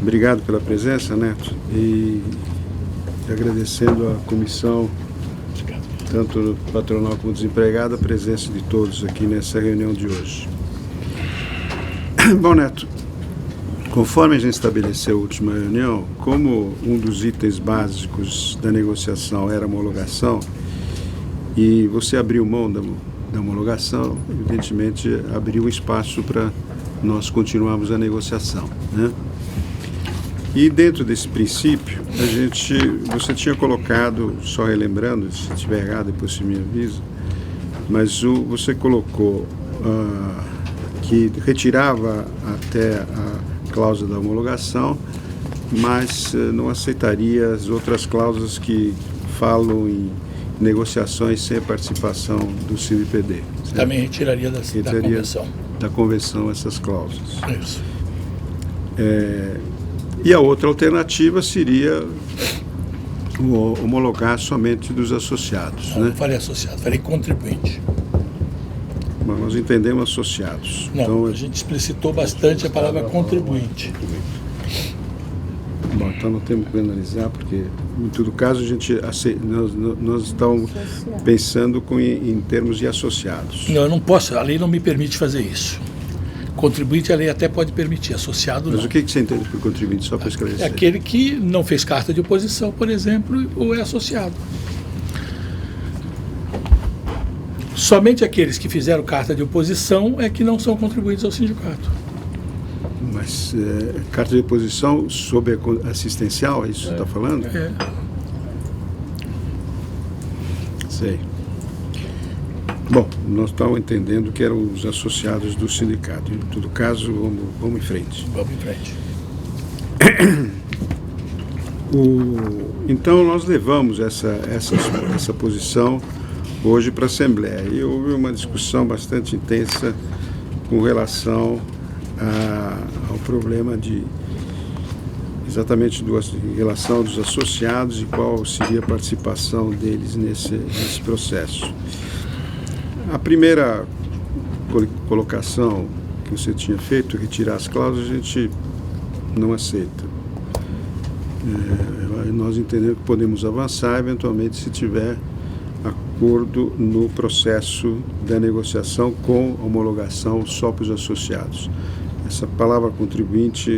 Obrigado pela presença, Neto, e agradecendo à comissão, tanto patronal como desempregado, a presença de todos aqui nessa reunião de hoje. Bom, Neto, conforme a gente estabeleceu a última reunião, como um dos itens básicos da negociação era a homologação, e você abriu mão da homologação, evidentemente abriu espaço para nós continuarmos a negociação, né? E dentro desse princípio, você tinha colocado, só relembrando, se estiver errado, depois você me avisa, mas você colocou que retirava até a cláusula da homologação, mas não aceitaria as outras cláusulas que falam em negociações sem a participação do CIVPD. Certo? Também retiraria da convenção. Da convenção essas cláusulas. Isso. E a outra alternativa seria homologar somente dos associados. Não, né? não falei associado, falei contribuinte. Mas nós entendemos associados. Não, então, a gente explicitou bastante a palavra contribuinte. Bom, então não temos que analisar, porque em todo caso nós estamos pensando em termos de associados. Não, eu não posso, a lei não me permite fazer isso. Contribuinte a lei até pode permitir, associado não. Mas o que você entende por contribuinte, só para esclarecer? É aquele que não fez carta de oposição, por exemplo, ou é associado. Somente aqueles que fizeram carta de oposição é que não são contribuintes ao sindicato. Mas carta de oposição sob assistencial, é isso que você está falando? É. Sei. Bom, nós estávamos entendendo que eram os associados do sindicato. Em todo caso, vamos em frente. Vamos em frente. Então, nós levamos essa posição hoje para a Assembleia. E houve uma discussão bastante intensa com relação ao problema exatamente em relação aos associados e qual seria a participação deles nesse processo. A primeira colocação que você tinha feito, retirar as cláusulas, a gente não aceita. Nós entendemos que podemos avançar, eventualmente, se tiver acordo no processo da negociação com homologação só para os associados. Essa palavra contribuinte,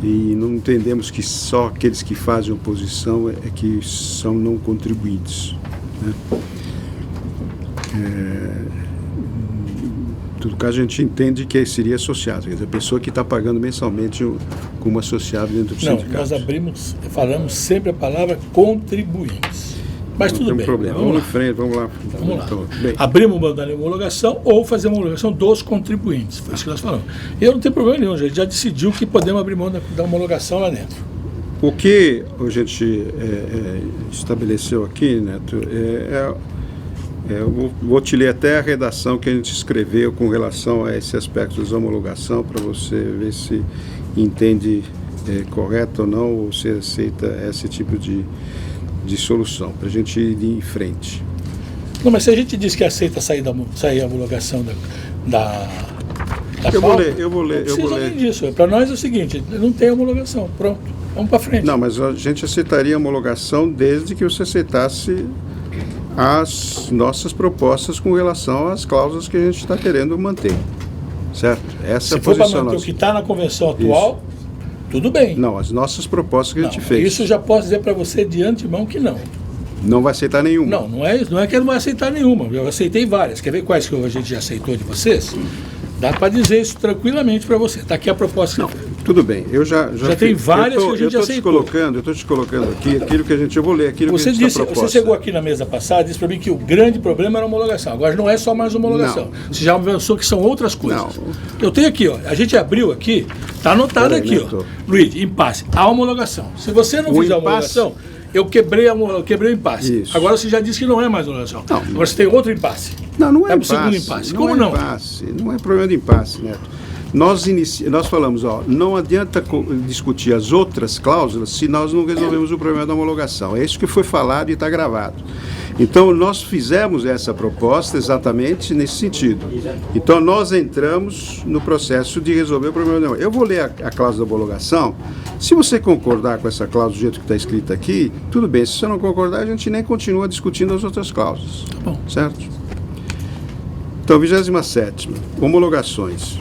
e não entendemos que só aqueles que fazem oposição é que são não contribuintes, né? Em todo caso, a gente entende que seria associado, quer dizer, a pessoa que está pagando mensalmente como associado dentro do sindicato. Nós falamos sempre a palavra contribuintes. Mas não tudo tem bem. Problema. Vamos em frente, vamos lá. Então, abrimos mão da homologação ou fazer uma homologação dos contribuintes. Foi isso que nós falamos. E eu não tenho problema nenhum, a gente já decidiu que podemos abrir mão da homologação lá dentro. O que a gente estabeleceu aqui, Neto, eu vou te ler até a redação que a gente escreveu com relação a esse aspecto da homologação, para você ver se entende correto ou não, ou se aceita esse tipo de solução, para a gente ir em frente. Não, mas se a gente diz que aceita sair a homologação da eu vou ler. Não precisa nem disso. Para nós é o seguinte, não tem homologação, pronto, vamos para frente. Não, mas a gente aceitaria a homologação desde que você aceitasse as nossas propostas com relação às cláusulas que a gente está querendo manter, certo? Essa é a posição. Se for para manter o que está na convenção atual, tudo bem. Não, as nossas propostas que a gente fez. Isso eu já posso dizer para você de antemão que não. Não vai aceitar nenhuma? Não, não é que eu não vai aceitar nenhuma. Eu aceitei várias. Quer ver quais que a gente já aceitou de vocês? Dá para dizer isso tranquilamente para você. Está aqui a proposta. Não, tudo bem. Eu já tem várias que a gente aceitou. Eu estou te colocando aqui aquilo que a gente... Eu vou ler aquilo que a gente está proposta. Você chegou aqui na mesa passada e disse para mim que o grande problema era a homologação. Agora não é só mais homologação. Não. Você já avançou que são outras coisas. Não. Eu tenho aqui, ó. A gente abriu aqui, está anotado aqui, ó. Luiz, impasse. A homologação. Se você não fizer a homologação, eu quebrei o impasse. Isso. Agora você já disse que não é mais homologação. Não. Agora você tem outro impasse. Não é impasse. Segundo impasse. Como não? Não é problema de impasse, Neto. Nós falamos, não adianta discutir as outras cláusulas se nós não resolvemos o problema da homologação. É isso que foi falado e está gravado. Então, nós fizemos essa proposta exatamente nesse sentido. Então, nós entramos no processo de resolver o problema. Eu vou ler a cláusula da homologação. Se você concordar com essa cláusula do jeito que está escrita aqui, tudo bem. Se você não concordar, a gente nem continua discutindo as outras cláusulas. Tá bom. Certo? Então, 27ª, homologações.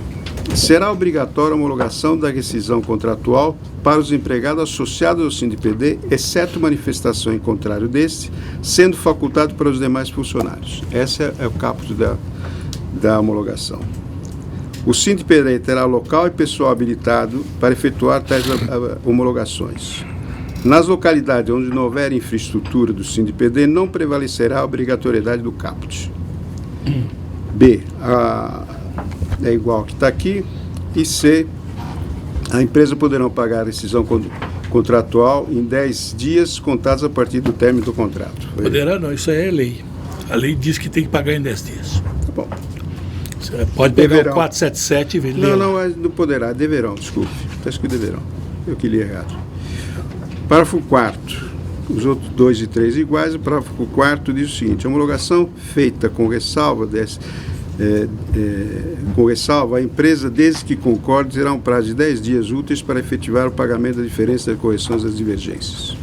Será obrigatória a homologação da rescisão contratual para os empregados associados ao SINDPD, exceto manifestação em contrário deste, sendo facultado para os demais funcionários. Esse é o caput da homologação. O SINDPD terá local e pessoal habilitado para efetuar tais homologações. Nas localidades onde não houver infraestrutura do SINDPD, não prevalecerá a obrigatoriedade do caput. B. É igual ao que está aqui. E C. A empresa poderá pagar a rescisão contratual em 10 dias contados a partir do término do contrato. Poderá não, isso aí é lei. A lei diz que tem que pagar em 10 dias. Tá bom. Você pode pegar o 477 e ver. Não poderá, deverão, desculpe. Está escrito deverão. Eu que li errado. Parágrafo 4º. Os outros 2 e 3 iguais. O parágrafo 4º diz o seguinte: a homologação feita com ressalva a empresa, desde que concorde, terá um prazo de 10 dias úteis para efetivar o pagamento da diferença das correções das divergências.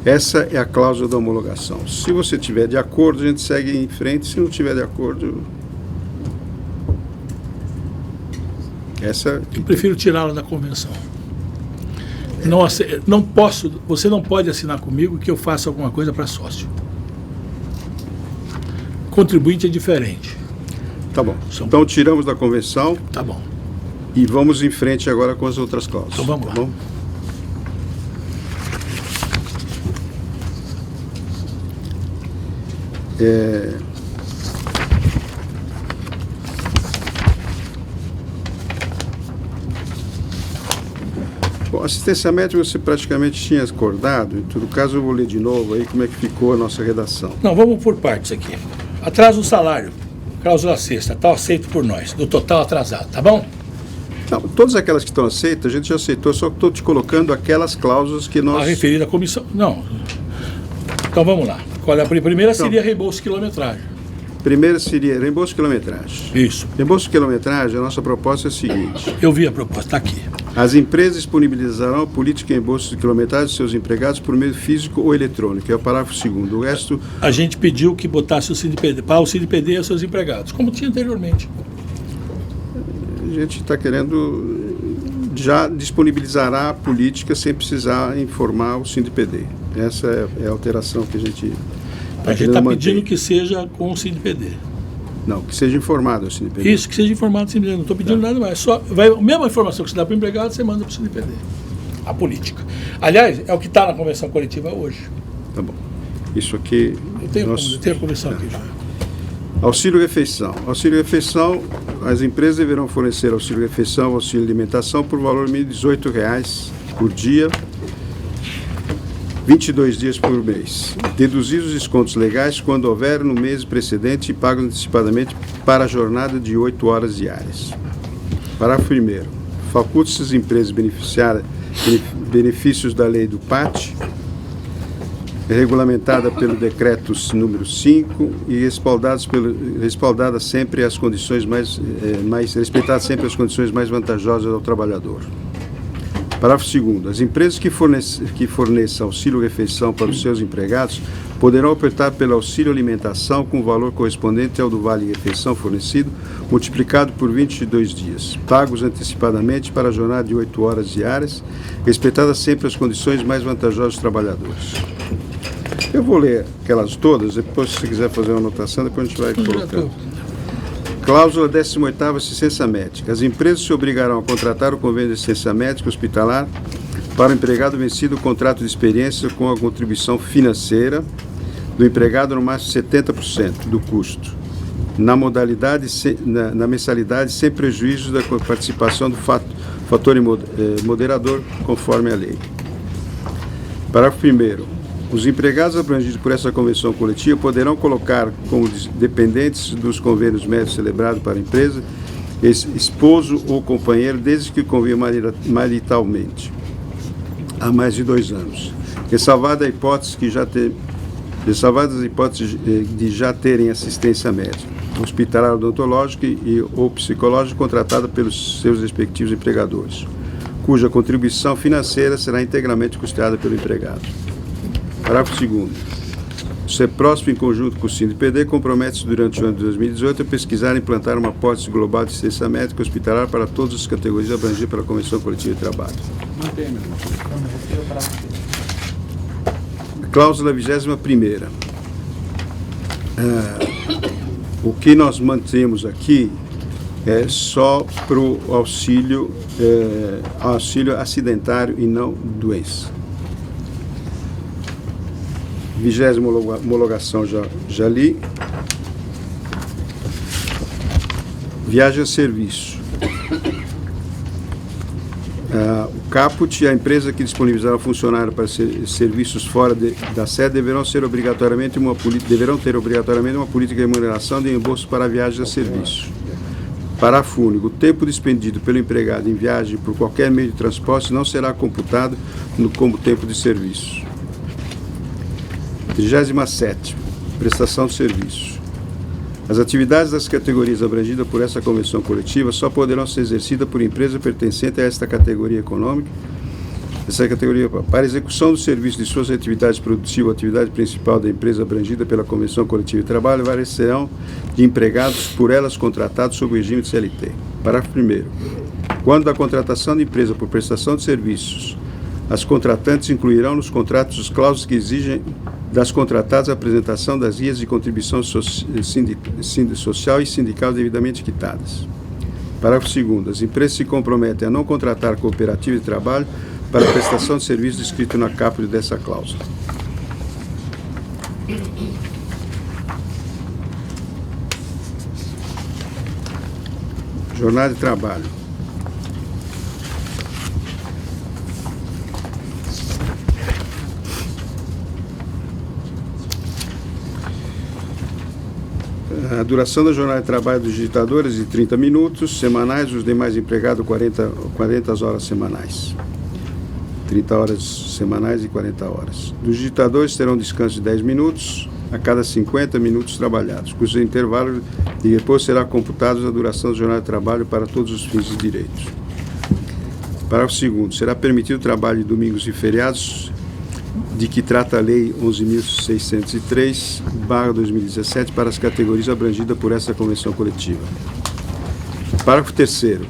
Essa é a cláusula da homologação. Se você tiver de acordo, a gente segue em frente. Se não tiver de acordo, eu prefiro tirá-la da convenção. Você não pode assinar comigo que eu faça alguma coisa para sócio. Contribuinte é diferente. Tá bom. Então tiramos da convenção. Tá bom. E vamos em frente agora com as outras cláusulas. Então vamos lá. Tá bom? Bom, assistência médica você praticamente tinha acordado. Em todo caso, eu vou ler de novo aí como é que ficou a nossa redação. Não, vamos por partes aqui. Atraso do salário. Cláusula 6ª, está aceito por nós, do total atrasado, tá bom? Não, todas aquelas que estão aceitas, a gente já aceitou, só que estou te colocando aquelas cláusulas que nós... A referida à comissão, não. Então vamos lá. Qual é a primeira? Seria reembolso de quilometragem. Primeira seria reembolso de quilometragem. Isso. Reembolso de quilometragem, a nossa proposta é a seguinte. Eu vi a proposta, está aqui. As empresas disponibilizarão a política de reembolso de quilometragem dos seus empregados por meio físico ou eletrônico, é o parágrafo 2º. O resto... A gente pediu que botasse o SINDPD, para o SINDPD e os seus empregados, como tinha anteriormente. A gente está querendo... Já disponibilizará a política sem precisar informar o SINDPD. Essa é a alteração que a gente está pedindo que seja com o SINDPD. Não, que seja informado ao SINDPD. Isso, que seja informado ao SINDPD. Não estou pedindo nada mais. Só a mesma informação que você dá para o empregado, você manda para o SINDPD. A política. Aliás, é o que está na convenção coletiva hoje. Tá bom. Isso aqui... Eu tenho a convenção aqui já. Auxílio-refeição. Auxílio-refeição, as empresas deverão fornecer auxílio-refeição, auxílio-alimentação por valor mínimo de R$ 18,00 por dia, 22 dias por mês. Deduzidos os descontos legais quando houver no mês precedente e pagos antecipadamente para a jornada de 8 horas diárias. Parágrafo 1º. Faculte-se as empresas beneficiárias benefícios da lei do PAT, regulamentada pelo decreto número 5 e respaldadas sempre as condições respeitadas sempre as condições mais vantajosas ao trabalhador. Parágrafo 2º. As empresas que forneçam auxílio-refeição para os seus empregados poderão optar pelo auxílio-alimentação com o valor correspondente ao do vale-refeição fornecido, multiplicado por 22 dias, pagos antecipadamente para a jornada de 8 horas diárias, respeitadas sempre as condições mais vantajosas dos trabalhadores. Eu vou ler aquelas todas, depois se você quiser fazer uma anotação, depois a gente vai colocando. Cláusula 18ª, assistência médica. As empresas se obrigarão a contratar o convênio de assistência médica hospitalar para o empregado vencido o contrato de experiência com a contribuição financeira do empregado no máximo 70% do custo, na mensalidade, sem prejuízo da participação do fator moderador, conforme a lei. Parágrafo 1º. Os empregados abrangidos por essa convenção coletiva poderão colocar como dependentes dos convênios médicos celebrados para a empresa esposo ou companheiro, desde que conviva maritalmente, há mais de 2 anos. Ressalvada a hipótese que já ressalvadas as hipóteses de já terem assistência médica, hospitalar, odontológica ou psicológica contratada pelos seus respectivos empregadores, cuja contribuição financeira será integralmente custeada pelo empregado. Parágrafo 2º. O CEPROSP, em conjunto com o SINDPD, compromete-se durante o ano de 2018 a pesquisar e implantar uma apólice global de assistência médica hospitalar para todas as categorias abrangidas pela Convenção Coletiva de Trabalho. Cláusula 21ª. O que nós mantemos aqui é só para o auxílio acidentário e não doença. 20ª homologação já li. Viagem a serviço. O caput e a empresa que disponibilizar o funcionário para serviços fora da sede deverão ter obrigatoriamente uma política de remuneração de reembolso para viagens a serviço. Parágrafo único. O tempo despendido pelo empregado em viagem por qualquer meio de transporte não será computado como tempo de serviço. 37ª. Prestação de serviço. As atividades das categorias abrangidas por essa convenção coletiva só poderão ser exercidas por empresa pertencente a esta categoria econômica. Essa categoria, para execução do serviço de suas atividades produtivas ou atividade principal da empresa abrangida pela Convenção Coletiva de Trabalho, várias serão de empregados por elas contratados sob o regime de CLT. Parágrafo 1º. Quando da contratação de empresa por prestação de serviços, as contratantes incluirão nos contratos as cláusulas que exigem das contratadas a apresentação das guias de contribuição social e sindical devidamente quitadas. Parágrafo 2º. As empresas se comprometem a não contratar cooperativa de trabalho para a prestação de serviços descrito na caput dessa cláusula. Jornada de trabalho. A duração da jornada de trabalho dos digitadores é de 30 minutos semanais, os demais empregados 40 horas semanais. 30 horas semanais e 40 horas. Dos digitadores terão descanso de 10 minutos a cada 50 minutos trabalhados, cujo intervalo de repouso será computado a duração da jornada de trabalho para todos os fins de direitos. Parágrafo 2º. Será permitido o trabalho de domingos e feriados, de que trata a Lei 11.603/2017 para as categorias abrangidas por essa convenção coletiva. Parágrafo 3º.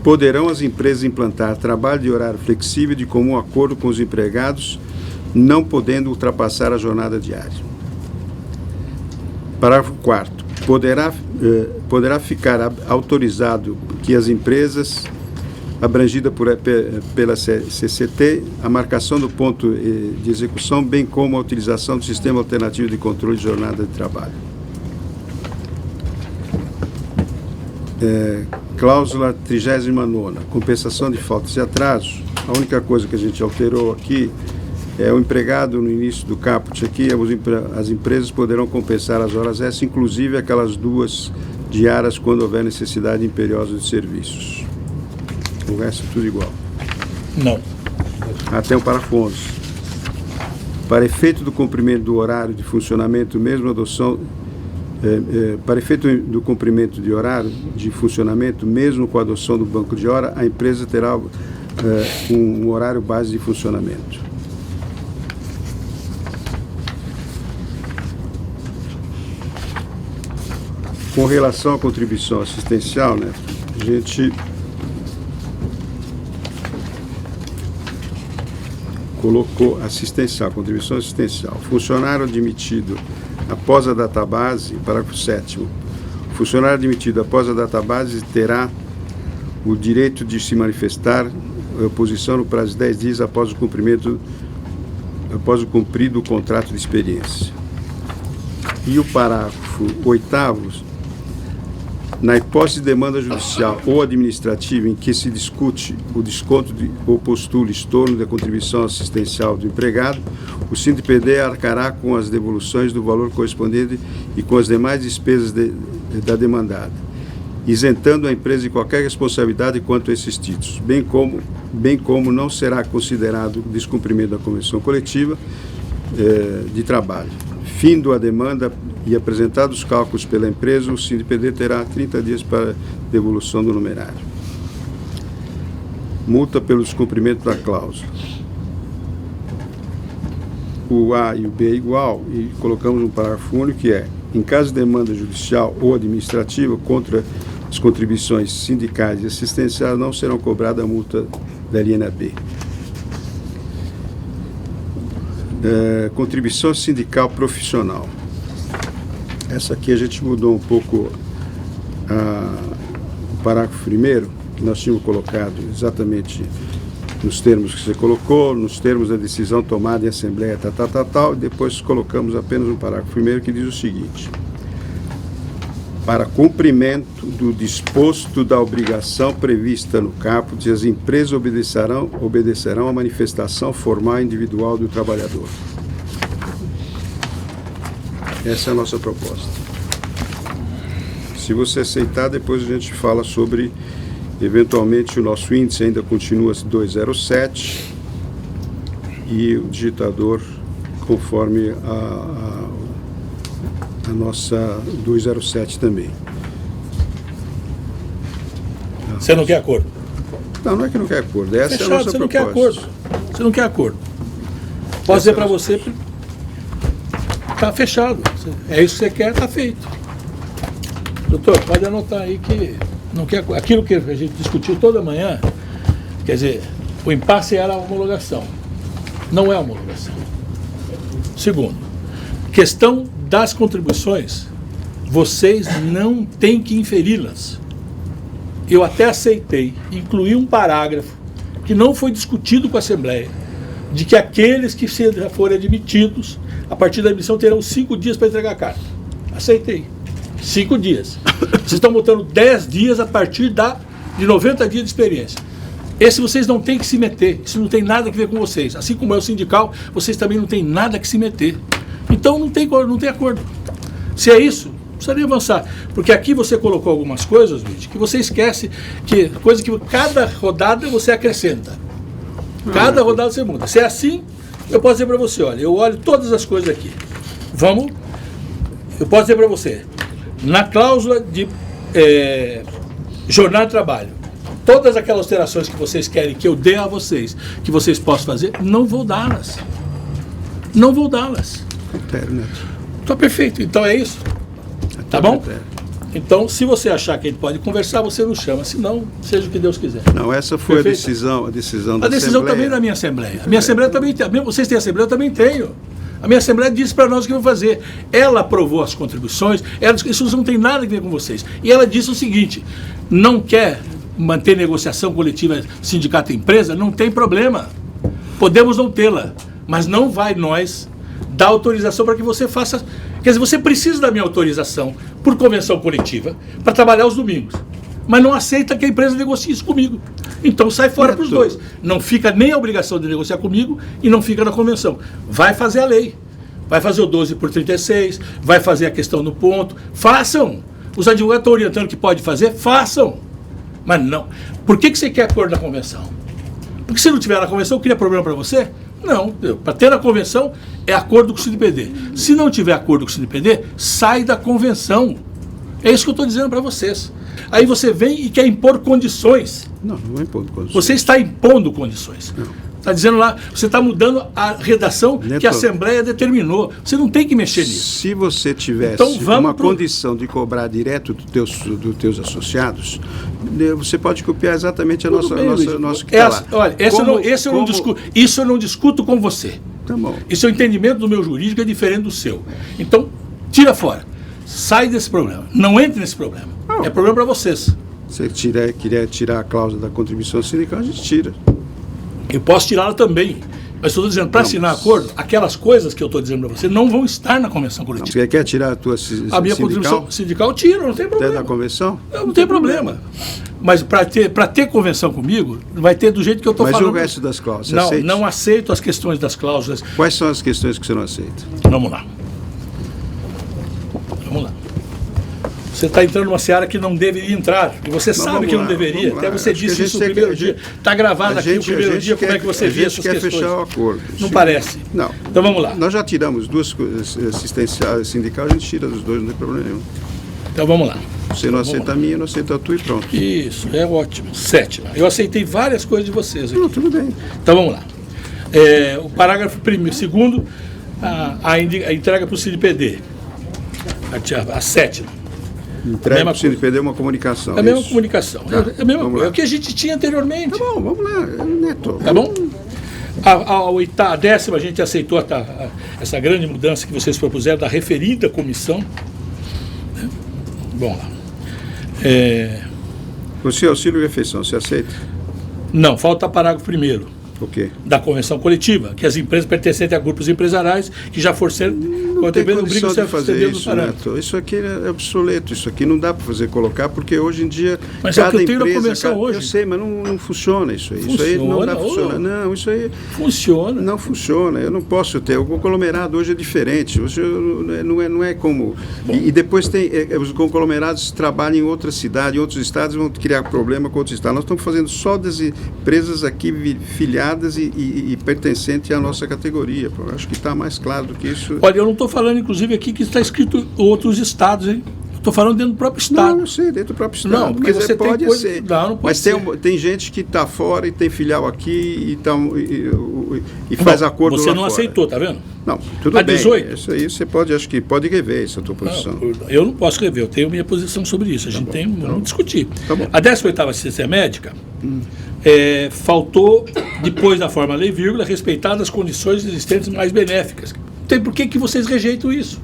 Poderão as empresas implantar trabalho de horário flexível de comum acordo com os empregados, não podendo ultrapassar a jornada diária. Parágrafo 4º. Poderá ficar autorizado que as empresas abrangida pela CCT, a marcação do ponto de execução, bem como a utilização do sistema alternativo de controle de jornada de trabalho. Cláusula 39ª, compensação de faltas e atrasos. A única coisa que a gente alterou aqui é o empregado no início do caput aqui, as empresas poderão compensar as horas extras, inclusive aquelas 2 diárias quando houver necessidade imperiosa de serviços. O resto é tudo igual. Não. Até o parágrafo 11. Para efeito do cumprimento do horário de funcionamento, mesmo adoção... para efeito do cumprimento de horário de funcionamento, mesmo com a adoção do banco de hora, a empresa terá um horário base de funcionamento. Com relação à contribuição assistencial, né, a gente colocou assistencial, contribuição assistencial. Funcionário admitido após a database, parágrafo 7º. O funcionário admitido após a database terá o direito de se manifestar oposição no prazo de 10 dias após o cumprido contrato de experiência. E o parágrafo 8º, na hipótese de demanda judicial ou administrativa em que se discute o desconto ou postula estorno da contribuição assistencial do empregado, o SINDPD arcará com as devoluções do valor correspondente e com as demais despesas da demandada, isentando a empresa de qualquer responsabilidade quanto a esses títulos, bem como não será considerado descumprimento da convenção coletiva de trabalho. Findo a demanda e apresentados os cálculos pela empresa, o SINDPD terá 30 dias para devolução do numerário. Multa pelo descumprimento da cláusula. O A e o B é igual, e colocamos um parágrafo único que é: em caso de demanda judicial ou administrativa contra as contribuições sindicais e assistenciais, não serão cobradas a multa da linha B. Contribuição sindical profissional. Essa aqui a gente mudou um pouco o parágrafo primeiro, que nós tínhamos colocado exatamente nos termos que você colocou, nos termos da decisão tomada em assembleia, e depois colocamos apenas um parágrafo primeiro que diz o seguinte: para cumprimento do disposto da obrigação prevista no caput, as empresas obedecerão à manifestação formal e individual do trabalhador. Essa é a nossa proposta. Se você aceitar, depois a gente fala sobre, eventualmente, o nosso índice ainda continua 207 e o digitador conforme a nossa 207 também. Você não quer acordo? Não é que não quer acordo. Essa fechado, é a nossa você proposta. Não quer acordo. Você não quer acordo. Posso dizer para você, está fechado. É isso que você quer, está feito. Doutor, pode anotar aí que não quer aquilo que a gente discutiu toda manhã. Quer dizer, o impasse era a homologação. Não é a homologação. Segundo, questão das contribuições, vocês não têm que inferi-las. Eu até aceitei incluir um parágrafo que não foi discutido com a Assembleia, de que aqueles que já forem admitidos, a partir da admissão terão 5 dias para entregar a carta. Aceitei. 5 dias. Vocês estão botando 10 dias a partir de 90 dias de experiência. Esse vocês não têm que se meter. Isso não tem nada a ver com vocês. Assim como é o sindical, vocês também não têm nada que se meter. Então não tem acordo. Se é isso, precisaria avançar. Porque aqui você colocou algumas coisas, Luiz, que você esquece, coisa que cada rodada você acrescenta. Cada rodada você muda. Se é assim, eu posso dizer para você, olha, eu olho todas as coisas aqui. Eu posso dizer para você, na cláusula de jornada de trabalho, todas aquelas alterações que vocês querem que eu dê a vocês, que vocês possam fazer, não vou dá-las. Não vou dá-las. Está perfeito. Então é isso. Tá bom? Então, se você achar que a gente pode conversar, você nos chama. Se não, seja o que Deus quiser. Não, essa foi a decisão da Assembleia. A decisão também da minha Assembleia. A minha Assembleia também tem. Vocês têm Assembleia, eu também tenho. A minha Assembleia disse para nós o que vão fazer. Ela aprovou as contribuições, isso não tem nada a ver com vocês. E ela disse o seguinte: não quer manter negociação coletiva sindicato e empresa? Não tem problema. Podemos não tê-la, mas não vai nós dar autorização para que você faça. Quer dizer, você precisa da minha autorização por convenção coletiva para trabalhar os domingos, mas não aceita que a empresa negocie isso comigo. Então sai fora para os dois. Não fica nem a obrigação de negociar comigo e não fica na convenção. Vai fazer a lei. Vai fazer o 12/36, vai fazer a questão no ponto. Façam. Os advogados estão orientando que pode fazer, façam. Mas não. Por que você quer acordo na convenção? Porque se não tiver na convenção, cria problema para você? Não. Para ter na convenção, é acordo com o SINDPD. Se não tiver acordo com o SINDPD, sai da convenção. É isso que eu estou dizendo para vocês. Aí você vem e quer impor condições. Não é impondo condições. Você está impondo condições. Está dizendo lá, você está mudando a redação que a Assembleia determinou. Você não tem que mexer nisso. Se você tivesse uma condição de cobrar direto dos teus associados, você pode copiar exatamente a nossa que está lá. Olha, isso eu não discuto com você. Tá bom. Isso é o entendimento do meu jurídico, é diferente do seu. Então, tira fora. Sai desse problema. Não entre nesse problema. É problema para vocês. Se você queria tirar a cláusula da contribuição sindical, a gente tira. Eu posso tirá-la também. Mas estou dizendo, para assinar acordo, aquelas coisas que eu estou dizendo para você não vão estar na convenção coletiva. Você quer tirar a tua A minha contribuição sindical, tiro, não tem problema. Até da convenção? Não tem problema. Mas para ter convenção comigo, vai ter do jeito que eu estou falando. Mas o resto das cláusulas, não aceito as questões das cláusulas. Quais são as questões que você não aceita? Vamos lá. Você está entrando numa seara que não deveria entrar. E você sabe que não deveria. Até você disse isso no primeiro dia. Está gravado aqui o primeiro dia, como é que você vê essas questões. A gente quer fechar o acordo. Não parece. Não. Então vamos lá. Nós já tiramos 2 assistenciais sindicais, a gente tira dos 2, não tem problema nenhum. Então vamos lá. Você não aceita a minha, eu não aceito a tua e pronto. Isso, é ótimo. 7ª. Eu aceitei várias coisas de vocês aqui. Não, tudo bem. Então vamos lá. O parágrafo 2º, a entrega para o CIDPD. A 7ª. Entrega para o CIDPD é uma comunicação. É a mesma comunicação. É a mesma coisa. É o que a gente tinha anteriormente. Tá bom, vamos lá, Neto. Tá bom? A 10ª, a gente aceitou essa grande mudança que vocês propuseram da referida comissão. Bom lá. Você auxílio e refeição, você aceita? Não, falta o parágrafo 1º. O quê? Da convenção coletiva, que as empresas pertencentes a grupos empresariais que já forçaram... Não tem condição de fazer isso, Neto. Isso aqui é obsoleto, isso aqui não dá para colocar, porque hoje em dia... Mas cada é o que eu tenho na convenção hoje. Eu sei, mas não funciona isso aí. Isso aí não dá para funcionar. Não, isso aí... Funciona. Não funciona, eu não posso ter. O conglomerado hoje é diferente, não é como... E depois tem... Os conglomerados trabalham em outra cidade, em outros estados, vão criar problema com outros estados. Nós estamos fazendo só das empresas aqui filiadas e pertencentes à nossa categoria. Eu acho que está mais claro do que isso. Olha, eu não estou falando, inclusive, aqui que está escrito outros estados, hein? Estou falando dentro do próprio estado. Não sei, dentro do próprio estado. Não, porque você pode tem coisa... ser. Não pode mas ser. Tem gente que está fora e tem filial aqui e faz acordo você lá não fora. Aceitou, tá vendo? Não, tudo bem. 18? Isso aí você pode, acho que pode rever essa tua posição. Não, eu não posso rever, eu tenho minha posição sobre isso. A gente vamos discutir. Tá bom. A 18ª assistência médica faltou, depois da forma lei, vírgula, respeitar as condições existentes mais benéficas. Então, por que vocês rejeitam isso?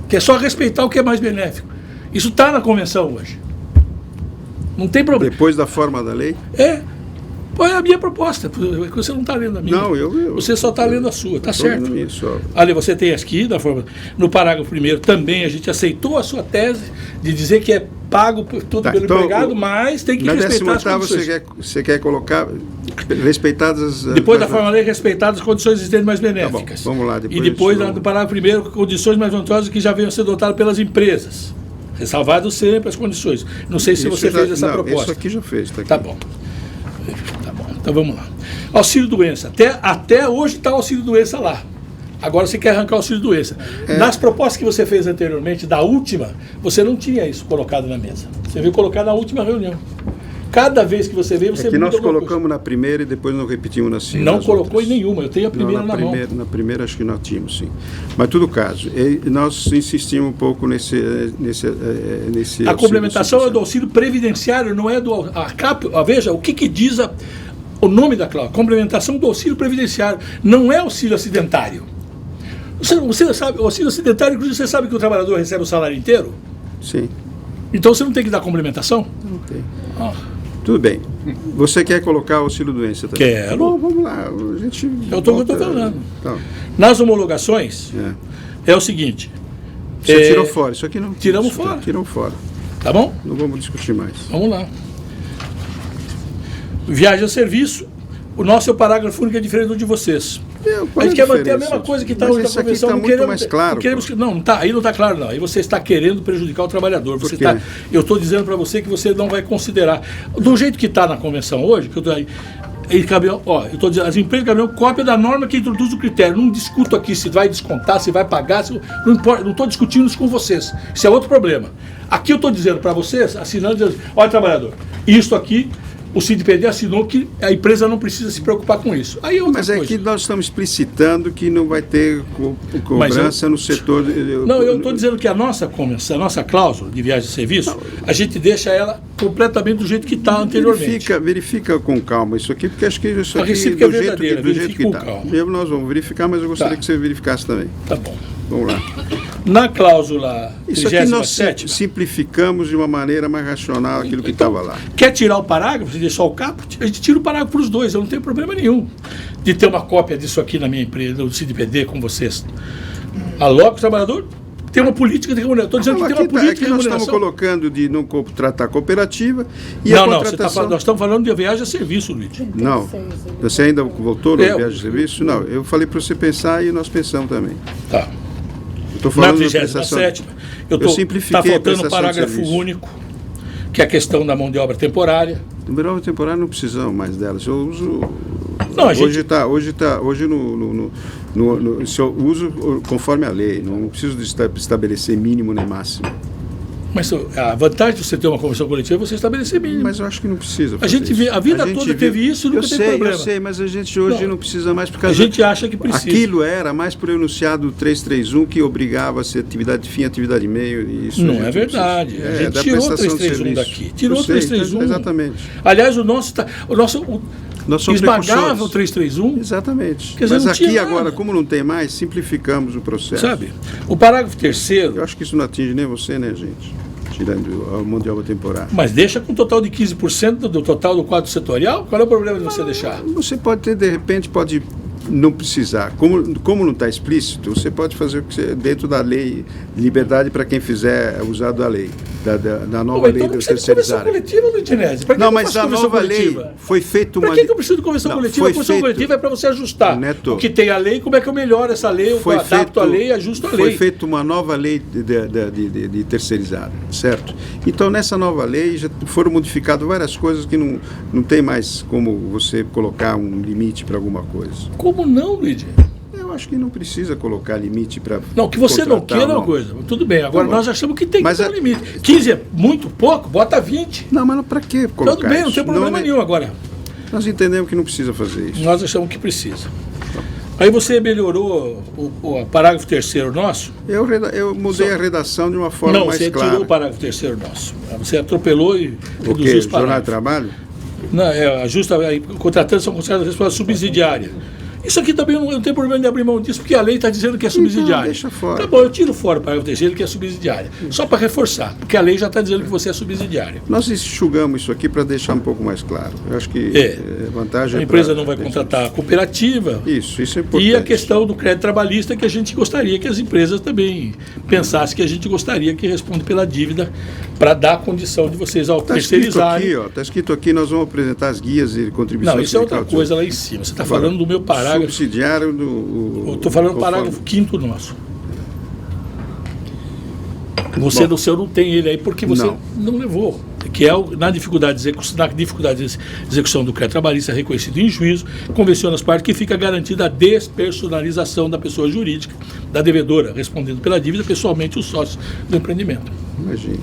Que é só respeitar o que é mais benéfico. Isso está na convenção hoje. Não tem problema. Depois da forma da lei? É a minha proposta. Você não está lendo a minha. Não, você só está lendo a sua, tá certo? Isso. Ali você tem aqui, da forma. No parágrafo 1º também a gente aceitou a sua tese de dizer que é pago por tudo pelo empregado, mas tem que respeitar as condições. Você quer colocar respeitadas... Depois da forma da lei, respeitadas as condições existentes mais benéficas. Tá bom, vamos lá. Depois do parágrafo 1º, condições mais vantajosas que já venham a ser adotadas pelas empresas. Ressalvado sempre as condições. Não sei se você fez essa proposta. Isso aqui já fez. Tá bom. Então vamos lá. Auxílio-doença. Até hoje está o auxílio-doença lá. Agora você quer arrancar o auxílio-doença. Nas propostas que você fez anteriormente, da última, você não tinha isso colocado na mesa. Você veio colocar na última reunião. Cada vez que você veio, você muda nós colocamos na primeira e depois não repetimos na segunda. Não colocou em nenhuma, eu tenho a primeira na mão. Na primeira acho que nós tínhamos, sim. Mas todo caso, nós insistimos um pouco nesse a complementação é do auxílio previdenciário, não é do... Veja, o que diz o nome da cláusula? Complementação do auxílio previdenciário, não é auxílio acidentário. Você sabe, o auxílio acidentário, inclusive, você sabe que o trabalhador recebe o salário inteiro? Sim. Então você não tem que dar complementação? Não tem. Tudo bem. Você quer colocar o auxílio-doença também? Quero. Bom, vamos lá. A gente eu estou falando. Tá. Nas homologações, é o seguinte... Você tirou fora, isso aqui não... Tiramos fora. Tiramos fora. Tá bom? Não vamos discutir mais. Vamos lá. Viagem a serviço. O nosso é o parágrafo único, é diferente do de vocês. A gente quer manter a mesma coisa que está hoje na convenção. Tá muito mais claro. Aí não está claro, não. Aí você está querendo prejudicar o trabalhador. Eu estou dizendo para você que você não vai considerar. Do jeito que está na convenção hoje, eu estou dizendo, as empresas de caminhão cópia da norma que introduz o critério. Não discuto aqui se vai descontar, se vai pagar, não importa, não estou discutindo isso com vocês. Isso é outro problema. Aqui eu estou dizendo para vocês, assinando, dizendo, olha, trabalhador, isso aqui. O CIDPD assinou que a empresa não precisa se preocupar com isso. Aí mas é que nós estamos explicitando que não vai ter cobrança no setor... eu estou dizendo que a nossa convenção, a nossa cláusula de viagem de serviço, a gente deixa ela completamente do jeito que está anteriormente. Verifica com calma isso aqui, porque acho que isso aqui é verdadeira, do jeito que está. Nós vamos verificar, mas eu gostaria que você verificasse também. Tá bom. Vamos lá. Na cláusula 37ª... Isso aqui nós simplificamos de uma maneira mais racional aquilo que estava lá. Quer tirar o parágrafo e deixar o caput? A gente tira o parágrafo para os dois, eu não tenho problema nenhum de ter uma cópia disso aqui na minha empresa, do CIDPD, com vocês. Aloca o trabalhador, tem uma política de remuneração. Estou dizendo que tem uma política de remuneração. Nós estamos colocando de não contratar cooperativa e não, a contratação... nós estamos falando de viagem a serviço, Luiz. Não, você ainda voltou no viagem a serviço? Não, eu falei para você pensar e nós pensamos também. Tá. estou falando na 37ª. Eu simplifiquei. Está faltando um parágrafo único, que é a questão da mão de obra temporária. No mão de obra temporária não precisamos mais delas. Eu uso... Não, hoje se eu uso conforme a lei, não preciso de estabelecer mínimo nem máximo. Mas a vantagem de você ter uma convenção coletiva é você estabelecer mínimo. Mas eu acho que não precisa. A vida toda teve isso e nunca teve problema. Eu sei, mas a gente hoje não precisa mais. Porque a gente acha que precisa. Aquilo era mais por enunciado 331 que obrigava a ser atividade de fim, atividade de meio. E isso não é verdade. A gente tirou o 331 daqui. Tirou o 331. Exatamente. Aliás, o nosso esmagava o 331. Exatamente. Mas aqui agora, como não tem mais, simplificamos o processo. Sabe? O parágrafo 3º... Eu acho que isso não atinge nem você, né, gente? Tirando a mão de obra temporária. Mas deixa com um total de 15% do total do quadro setorial? Qual é o problema de você deixar? Você pode ter, de repente, pode não precisar. Como não está explícito, você pode fazer o que você, dentro da lei, liberdade para quem fizer usar da lei, da nova lei do terceirizado. Coletiva, Luitinese? Não, mas a nova lei foi feita uma... Para que eu preciso de convenção coletiva? A convenção coletiva é para você ajustar o que tem a lei, como é que eu melhoro essa lei, eu adapto a lei, ajusto a lei. Foi feita uma nova lei de terceirizado, certo? Então, nessa nova lei, já foram modificadas várias coisas que não tem mais como você colocar um limite para alguma coisa. Como não, Luiz? Eu acho que não precisa colocar limite para... Não, que você não queira é uma coisa. Tudo bem, agora nós achamos que tem que ter um limite. 15 é muito pouco, bota 20. Não, mas para que colocar tudo bem, não tem problema nenhum agora. Nós entendemos que não precisa fazer isso. Nós achamos que precisa. Aí você melhorou o parágrafo 3º nosso? Eu mudei a redação de uma forma mais clara. Não, você tirou o parágrafo 3º nosso. Você atropelou e reduziu os parágrafos. Jornal de trabalho? Não, contratantes são considerados resposta subsidiária. Isso aqui também não tem problema de abrir mão disso, porque a lei está dizendo que é subsidiária. Então, deixa fora. Tá bom, eu tiro fora o parágrafo 3º que é subsidiária. Só para reforçar, porque a lei já está dizendo que você é subsidiária. Nós enxugamos isso aqui para deixar um pouco mais claro. Eu acho que a vantagem a empresa não vai contratar a cooperativa. Isso é importante. E a questão do crédito trabalhista, que a gente gostaria que as empresas também pensassem que a gente gostaria que responda pela dívida para dar a condição de vocês ao terceirizarem. Está escrito aqui, nós vamos apresentar as guias e contribuições. Não, isso é outra coisa lá em cima. Você está falando do meu parágrafo. Subsidiário do... Estou falando do parágrafo 5º nosso. Você do seu não tem ele aí porque você não levou. Que é na dificuldade de execução do crédito trabalhista reconhecido em juízo, convenciona as partes que fica garantida a despersonalização da pessoa jurídica, da devedora, respondendo pela dívida pessoalmente os sócios do empreendimento. Imagina.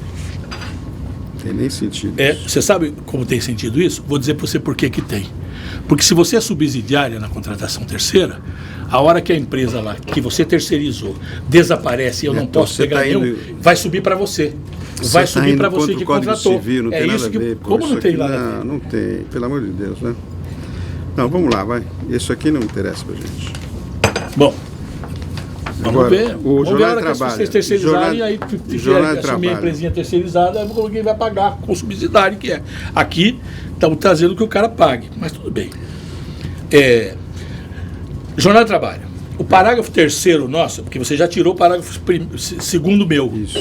Não tem nem sentido. Você sabe como tem sentido isso? Vou dizer para você por que tem. Porque se você é subsidiária na contratação terceira, a hora que a empresa lá, que você terceirizou, desaparece e eu não posso pegar nenhum, vai subir para você. Vai subir para você que contratou. Civil, não tem nada a ver, como não tem nada a ver? Não tem, pelo amor de Deus, né? Não, vamos lá, vai. Isso aqui não interessa para gente. Bom, vamos ver. O vamos ver a hora que vocês terceirizarem, aí tiver que assumir a empresinha terceirizada, quem vai pagar com o subsidiário que é. Aqui estamos trazendo que o cara pague, mas tudo bem. Jornada de trabalho. O parágrafo 3º nosso, porque você já tirou o parágrafo 2º meu. Isso.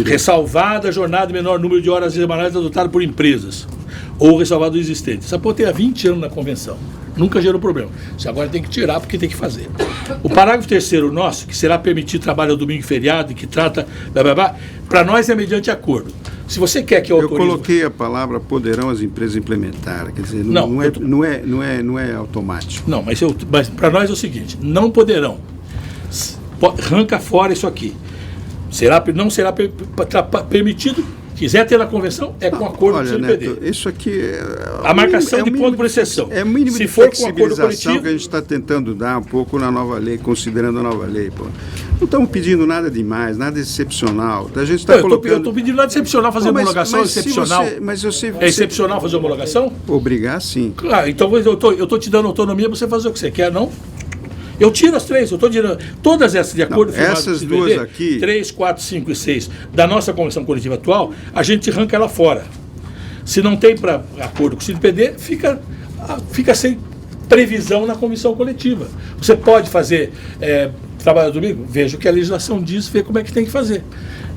Ressalvada a jornada de menor número de horas semanais adotada por empresas. Ou ressalvado o existente. Essa pode ter há 20 anos na convenção. Nunca gerou problema. Você agora tem que tirar porque tem que fazer. O parágrafo 3º nosso, que será permitido trabalho ao domingo e feriado, e que trata, para nós é mediante acordo. Se você quer que eu autorize... Eu coloquei a palavra poderão as empresas implementar, quer dizer, não é automático. Não, mas para nós é o seguinte, não poderão. Arranca fora isso aqui. Não será permitido. Quiser ter na convenção, é com acordo do CNPD. Neto, isso aqui a marcação de ponto por exceção. É o mínimo de flexibilização que a gente está tentando dar um pouco na nova lei, considerando a nova lei. Pô. Não estamos pedindo nada demais, nada excepcional. A gente está colocando... Eu estou pedindo nada excepcional fazer homologação, excepcional. É excepcional fazer homologação? Obrigar, sim. Claro, então eu estou te dando autonomia para você fazer o que você quer, não? Eu tiro as 3, eu estou tirando todas essas de acordo com essas duas aqui, 3, 4, 5 e 6 da nossa convenção coletiva atual, a gente arranca ela fora. Se não tem para acordo com o CNPD, fica sem previsão na comissão coletiva. Você pode fazer trabalho domingo? Veja o que a legislação diz, vê como é que tem que fazer.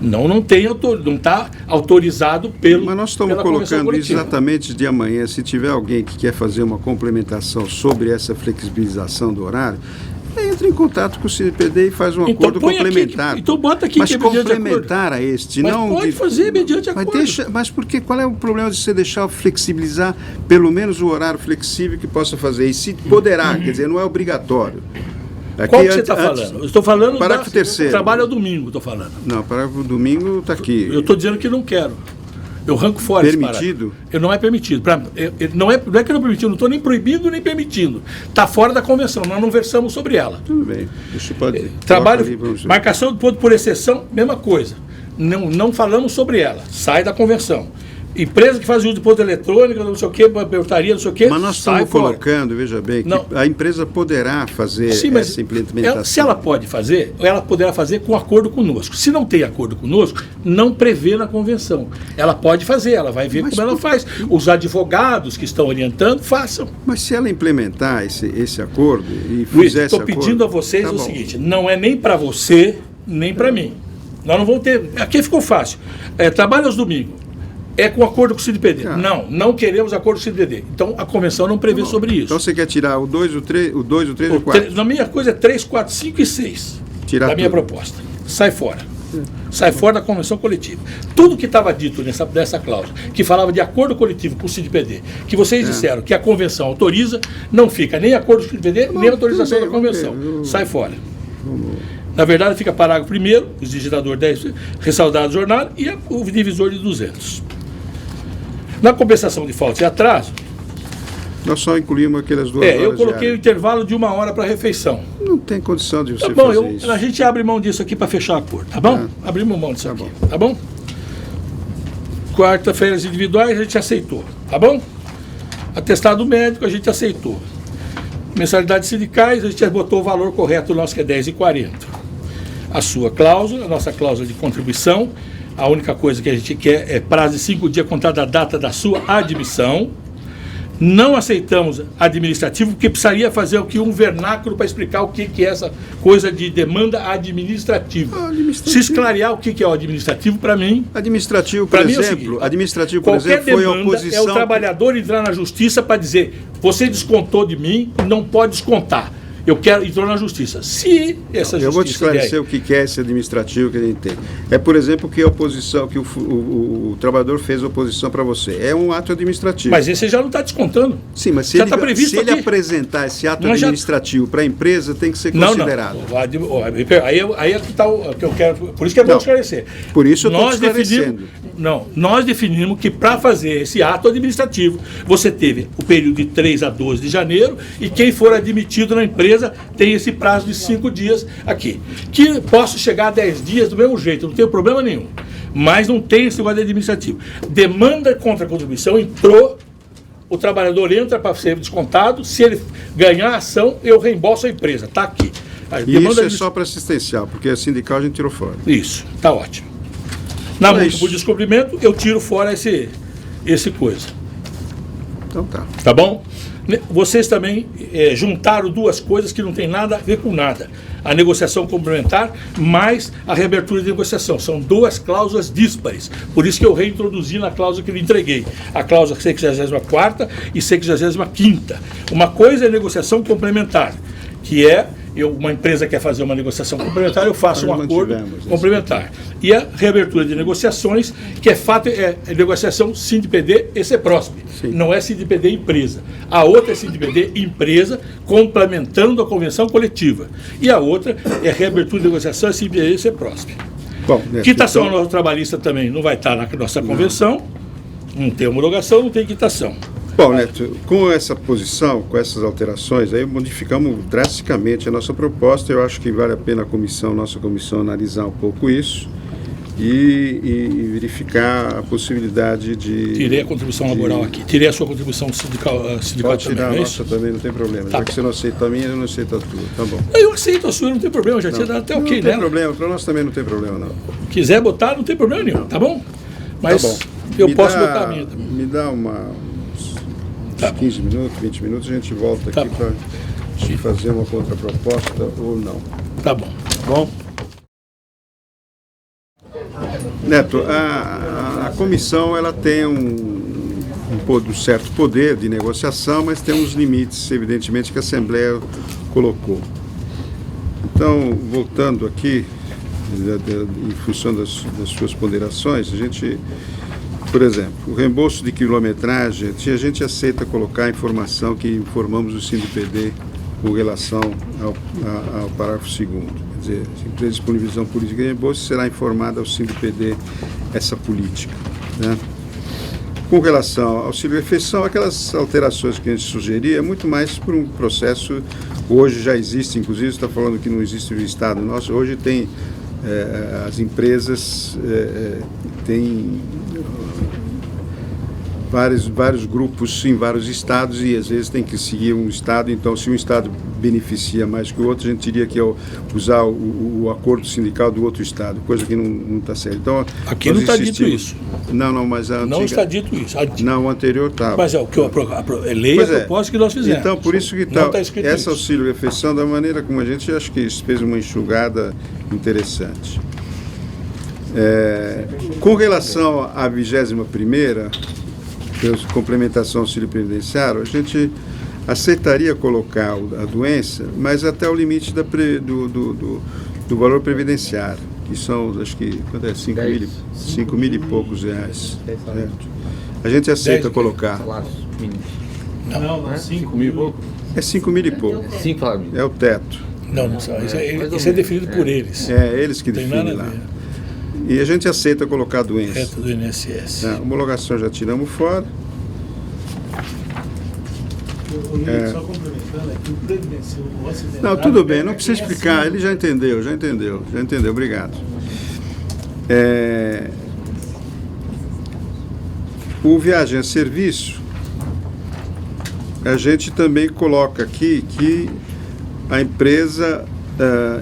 Não está autorizado pelo. Mas nós estamos colocando exatamente de amanhã, se tiver alguém que quer fazer uma complementação sobre essa flexibilização do horário, Entra em contato com o CNPD e faz um acordo complementar. Então bota aqui mas que é complementar a este. Mas não pode fazer mediante acordo. Mas por quê? Qual é o problema de você deixar flexibilizar pelo menos o horário flexível que possa fazer? E se poderá, quer dizer, não é obrigatório. Aqui, qual que você está falando? Eu estou falando parágrafo terceiro. Trabalho ao domingo, estou falando. Não, parágrafo domingo está aqui. Eu estou dizendo que não quero. Eu arranco fora permitido? Eu não é permitido. Não é que não é permitido, não estou nem proibindo nem permitindo. Está fora da convenção, nós não versamos sobre ela. Tudo bem. Isso pode. Trabalho, marcação do ponto por exceção, mesma coisa. Não falamos sobre ela. Sai da convenção. Empresa que faz uso de ponto eletrônico, não sei o que, portaria, não sei o que. Mas nós estamos colocando, veja bem, que a empresa poderá fazer essa implementação. Se ela pode fazer, ela poderá fazer com acordo conosco. Se não tem acordo conosco, não prevê na convenção. Ela pode fazer, ela vai ver como ela faz. Os advogados que estão orientando, façam. Mas se ela implementar esse acordo e Luiz, fizer esse acordo... estou pedindo a vocês o seguinte, não é nem para você, nem para mim. Nós não vamos ter... Aqui ficou fácil. Trabalho aos domingos. É com acordo com o CNPD. Não queremos acordo com o CNPD. Então, a convenção não prevê sobre isso. Então, você quer tirar o 2, o 3 e o 4? Na minha coisa é 3, 4, 5 e 6. Tirar da minha proposta. Sai fora. Sai fora da convenção coletiva. Tudo que estava dito nessa cláusula, que falava de acordo coletivo com o CNPD, que vocês disseram que a convenção autoriza, não fica nem acordo com o CNPD, nem autorização da convenção. Sai fora. Na verdade, fica parágrafo 1º, o digitador 10, ressalvado jornada, e o divisor de 200. Na compensação de falta e atraso... Nós só incluímos aquelas 2 horas. Eu coloquei o intervalo de 1 hora para refeição. Não tem condição de você fazer isso. A gente abre mão disso aqui para fechar o acordo, tá bom? Abrimos mão disso aqui, tá bom? Quarta-feiras individuais a gente aceitou, tá bom? Atestado médico a gente aceitou. Mensalidades sindicais a gente botou o valor correto nosso, que é R$10,40. A sua cláusula, a nossa cláusula de contribuição... A única coisa que a gente quer é prazo de 5 dias contar da data da sua admissão. Não aceitamos administrativo, porque precisaria fazer um vernáculo para explicar o que é essa coisa de demanda administrativa. Se esclarear o que é o administrativo, para mim... Administrativo, por exemplo, foi a oposição... é o trabalhador entrar na justiça para dizer, você descontou de mim e não pode descontar. Eu quero entrar na justiça. Se essa justiça... Eu vou te esclarecer o que é esse administrativo que a gente tem. É, por exemplo, que a oposição, que o trabalhador fez oposição para você. É um ato administrativo. Mas esse já não está descontando. Sim, mas se ele apresentar esse ato administrativo para a empresa, tem que ser considerado. Aí é que está o que eu quero... Por isso que é bom esclarecer. Por isso eu estou esclarecendo. Nós definimos que para fazer esse ato administrativo, você teve o período de 3 a 12 de janeiro e quem for admitido na empresa tem esse prazo de 5 dias aqui. Que posso chegar a 10 dias do mesmo jeito, não tem problema nenhum. Mas não tem esse negócio administrativo. Demanda contra a contribuição, entrou, o trabalhador entra para ser descontado, se ele ganhar a ação, eu reembolso a empresa. Está aqui. E isso é só para assistencial, porque a sindical a gente tirou fora. Isso, está ótimo. Na multa por descobrimento, eu tiro fora esse coisa. Então tá. Tá bom? Vocês também juntaram 2 coisas que não tem nada a ver com nada. A negociação complementar mais a reabertura de negociação. São 2 cláusulas díspares. Por isso que eu reintroduzi na cláusula que eu entreguei. A cláusula 64ª e 65ª. Uma coisa é negociação complementar, que é... uma empresa quer fazer uma negociação complementar, eu faço um acordo complementar. E a reabertura de negociações, que é negociação SINDPD e CEPROSP. Não é SINDPD empresa. A outra é SINDPD empresa, complementando a convenção coletiva. E a outra é reabertura de negociação SINDPD e CEPROSP. Quitação então... trabalhista também não vai estar na nossa convenção, não tem homologação, não tem quitação. Bom, Neto, com essa posição, com essas alterações, aí modificamos drasticamente a nossa proposta. Eu acho que vale a pena nossa comissão analisar um pouco isso e verificar a possibilidade de... Tirei a contribuição laboral aqui, tirei a sua contribuição sindical Pode tirar também, a nossa também, não tem problema. Já que você não aceita a minha, eu não aceito a tua, tá bom. Eu aceito a sua, não tem problema, já tinha dado até ok, né? Não tem problema, para nós também não tem problema, não. Quiser botar, não tem problema nenhum, tá bom? Mas tá bom. Eu posso botar a minha também. Me dá uns 15 minutos, 20 minutos, a gente volta aqui para fazer uma contraproposta ou não. Tá bom. Bom. Neto, a comissão ela tem um certo poder de negociação, mas tem uns limites, evidentemente, que a Assembleia colocou. Então, voltando aqui, em função das suas ponderações, a gente, por exemplo, o reembolso de quilometragem, a gente aceita colocar a informação que informamos o SINDPD com relação ao parágrafo 2º. Quer dizer, a empresa de disponibilização política de reembolso será informada ao SINDPD essa política, né? Com relação ao auxílio-refeição, aquelas alterações que a gente sugeria é muito mais por um processo, hoje já existe, inclusive você está falando que não existe no Estado nosso, hoje tem, as empresas têm vários grupos em vários estados e às vezes tem que seguir um estado, então se um estado beneficia mais que o outro, a gente teria que usar o acordo sindical do outro estado, coisa que não está certo. Então, aqui não está dito isso. Não, mas a antiga... Não está dito isso. Não, o anterior estava. Mas é o que lei a proposta que nós fizemos. Então, por isso que essa auxílio-refeição, da maneira como a gente, acho que fez uma enxugada interessante. Com relação à 21ª, complementação auxílio previdenciário, a gente aceitaria colocar a doença, mas até o limite do valor previdenciário, que são, acho que, quanto é? 5 mil e poucos reais. Certo? A gente aceita colocar. Não, 5 mil e pouco. É 5 mil e pouco. É o teto. Não, isso é definido por eles. Eles que definem lá. E a gente aceita colocar a doença. Teto do INSS. A homologação já tiramos fora. Só complementando aqui, o previdenciário, não, tudo bem, não precisa explicar, ele já entendeu, obrigado. O viagem a serviço, a gente também coloca aqui que a empresa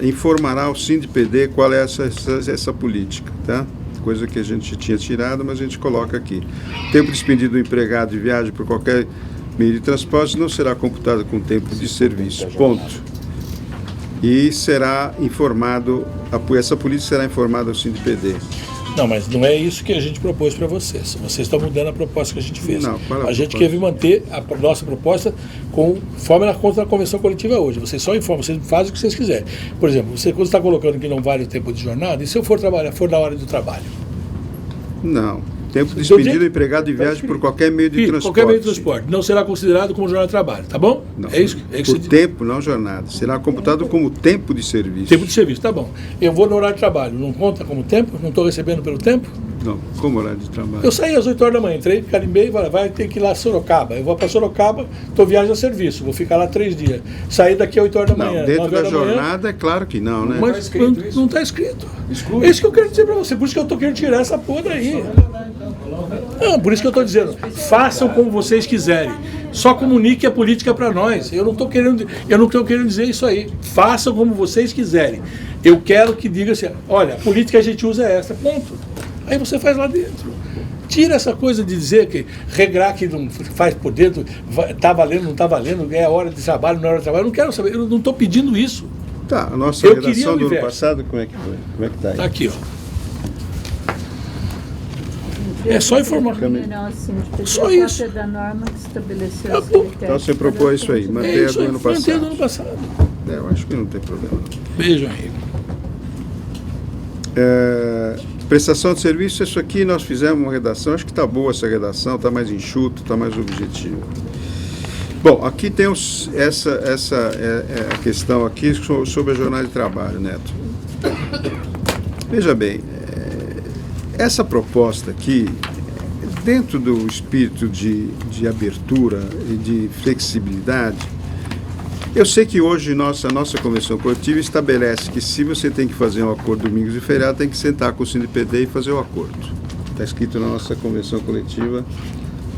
informará ao SINDPD qual é essa política, tá? Coisa que a gente tinha tirado, mas a gente coloca aqui. Tempo despendido do empregado de viagem por qualquer meio de transporte não será computado com tempo de serviço, ponto. E será informado, essa política será informada ao SINDPD. Não, mas não é isso que a gente propôs para vocês. Vocês estão mudando a proposta que a gente fez. Não, a gente quer manter a nossa proposta conforme a conta da convenção coletiva hoje. Vocês só informam, vocês fazem o que vocês quiserem. Por exemplo, você quando está colocando que não vale o tempo de jornada, e se eu for trabalhar, for na hora do trabalho? Não. Tempo despendido do empregado de viagem por qualquer meio de transporte. Qualquer meio de transporte. Não será considerado como jornada de trabalho, tá bom? Não, é isso? Por tempo, não jornada. Será computado como tempo de serviço. Tempo de serviço, tá bom. Eu vou no horário de trabalho, não conta como tempo? Não estou recebendo pelo tempo? Não, como horário de trabalho? Eu saí às 8 horas da manhã, entrei, carimbei e falei, vai ter que ir lá a Sorocaba. Eu vou para Sorocaba, estou viagem a serviço, vou ficar lá 3 dias. Saí daqui às 8 horas da manhã. Dentro da jornada, é claro que não, né? Mas não está escrito. É isso que eu quero dizer para você, por isso que eu estou querendo tirar essa porra aí. Não, por isso que eu estou dizendo, façam como vocês quiserem. Só comunique a política para nós. Eu não estou querendo dizer isso aí. Façam como vocês quiserem. Eu quero que diga assim, olha, a política que a gente usa é essa, ponto. Aí você faz lá dentro. Tira essa coisa de dizer que regrar que não faz por dentro, está valendo, não está valendo, é hora de trabalho, não é hora de trabalho. Eu não quero saber, eu não estou pedindo isso. Tá, a nossa redação do ano passado, como é que foi? Como é que está aí? Está aqui, ó. É só informar. Só isso. Da norma que estabeleceu então você propõe isso aí, manter a do ano passado. Manter a do ano passado. Eu acho que não tem problema. Beijo, Henrique. Prestação de serviço, isso aqui nós fizemos uma redação, acho que está boa essa redação, está mais enxuto, está mais objetivo. Bom, aqui temos a questão aqui sobre a jornada de trabalho, Neto. Veja bem, essa proposta aqui, dentro do espírito de abertura e de flexibilidade, eu sei que hoje a nossa convenção coletiva estabelece que se você tem que fazer um acordo domingos e feriado, tem que sentar com o SINDPD e fazer o acordo. Está escrito na nossa convenção coletiva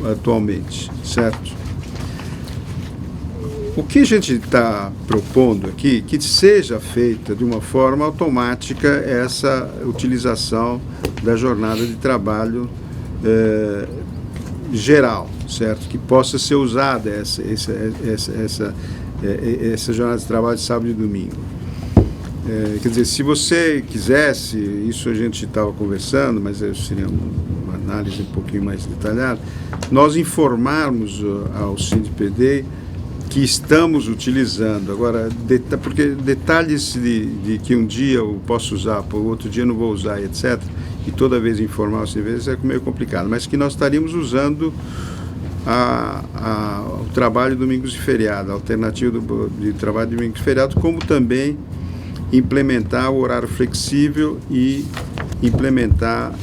atualmente, certo? O que a gente está propondo aqui, que seja feita de uma forma automática essa utilização da jornada de trabalho geral, certo? Que possa ser usada essa jornada de trabalho de sábado e domingo. Quer dizer, se você quisesse, isso a gente estava conversando, mas seria uma análise um pouquinho mais detalhada, nós informarmos ao SINDPD que estamos utilizando. Agora, porque detalhes de que um dia eu posso usar, por outro dia não vou usar, etc., e toda vez informar às vezes é meio complicado, mas que nós estaríamos usando o trabalho de domingos e feriado, a alternativa de trabalho de domingos e feriado, como também implementar o horário flexível e implementar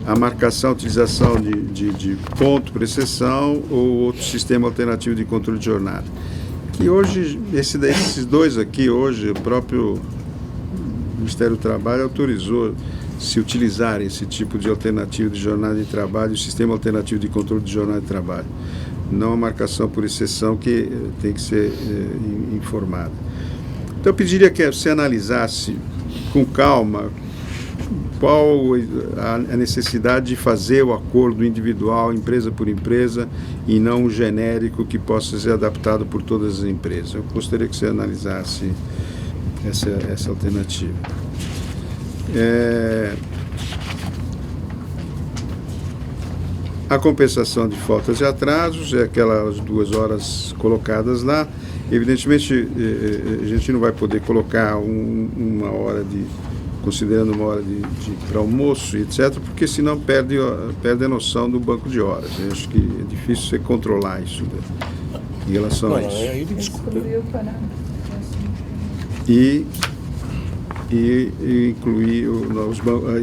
a marcação, a utilização de ponto por exceção ou outro sistema alternativo de controle de jornada. Que hoje, esses dois aqui, hoje, o próprio Ministério do Trabalho autorizou se utilizarem esse tipo de alternativa de jornada de trabalho, o sistema alternativo de controle de jornada de trabalho. Não a marcação por exceção que tem que ser informada. Então eu pediria que você analisasse com calma qual a necessidade de fazer o acordo individual, empresa por empresa, e não um genérico que possa ser adaptado por todas as empresas. Eu gostaria que você analisasse essa alternativa. A compensação de faltas e atrasos é aquelas 2 horas colocadas lá. Evidentemente, a gente não vai poder colocar uma hora considerando uma hora para almoço, etc., porque senão perde a noção do banco de horas. Eu acho que é difícil você controlar isso em relação a isso.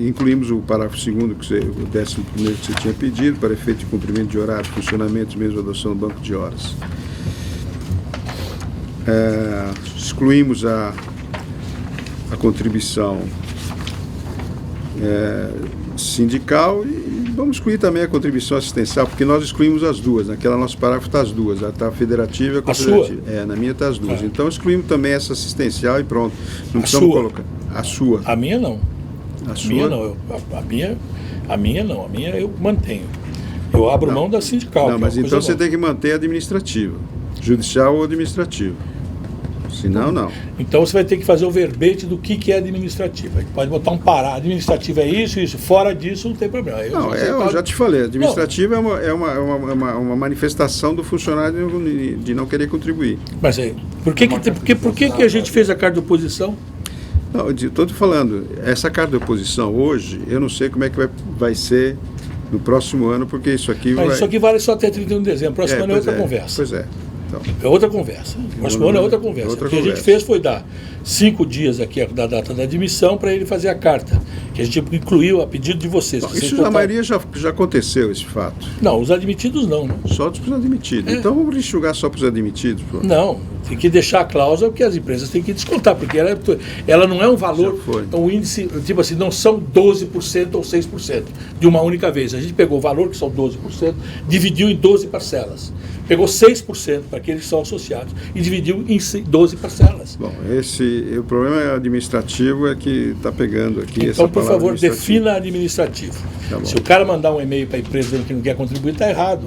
Incluímos o parágrafo 2º, o 11º que você tinha pedido, para efeito de cumprimento de horário, funcionamento e mesmo adoção do banco de horas. Excluímos a contribuição sindical e vamos excluir também a contribuição assistencial, porque nós excluímos as duas. Naquela nosso parágrafo está as duas, está a federativa e a confederativa. Na minha está as duas. Então excluímos também essa assistencial e pronto. Não precisamos colocar. A sua? A minha não. A sua? Minha não. A minha não. A minha eu mantenho. Eu abro mão da sindical. Não, mas então você tem que manter a administrativa. Judicial ou administrativo. Senão, não. Então você vai ter que fazer o verbete do que é administrativo. A gente pode botar um parágrafo. Administrativo é isso. Fora disso não tem problema. Eu já te falei. Administrativo é uma manifestação do funcionário de não querer contribuir. Mas aí, por que a gente fez a carta de oposição? Não, estou te falando. Essa carta de oposição hoje, eu não sei como é que vai ser no próximo ano, porque isso aqui Mas isso aqui vale só até 31 de dezembro. Próximo ano é outra conversa. Pois é. Então, é outra conversa. Próximo ano é outra conversa. O que a gente fez foi dar 5 dias aqui da data da admissão para ele fazer a carta, que a gente incluiu a pedido de vocês. Não, isso na maioria já aconteceu, esse fato. Não, os admitidos não. Né? Só os admitidos. Então vamos enxugar só para os admitidos? Pô. Não, tem que deixar a cláusula porque as empresas têm que descontar, porque ela não é um valor, um índice, tipo assim, não são 12% ou 6% de uma única vez. A gente pegou o valor, que são 12%, dividiu em 12 parcelas. Pegou 6% para aqueles que são associados e dividiu em 12 parcelas. Bom, o problema administrativo é que está pegando aqui então, por favor, defina administrativo. Tá, se o cara mandar um e-mail para a empresa dizendo que não quer contribuir, está errado.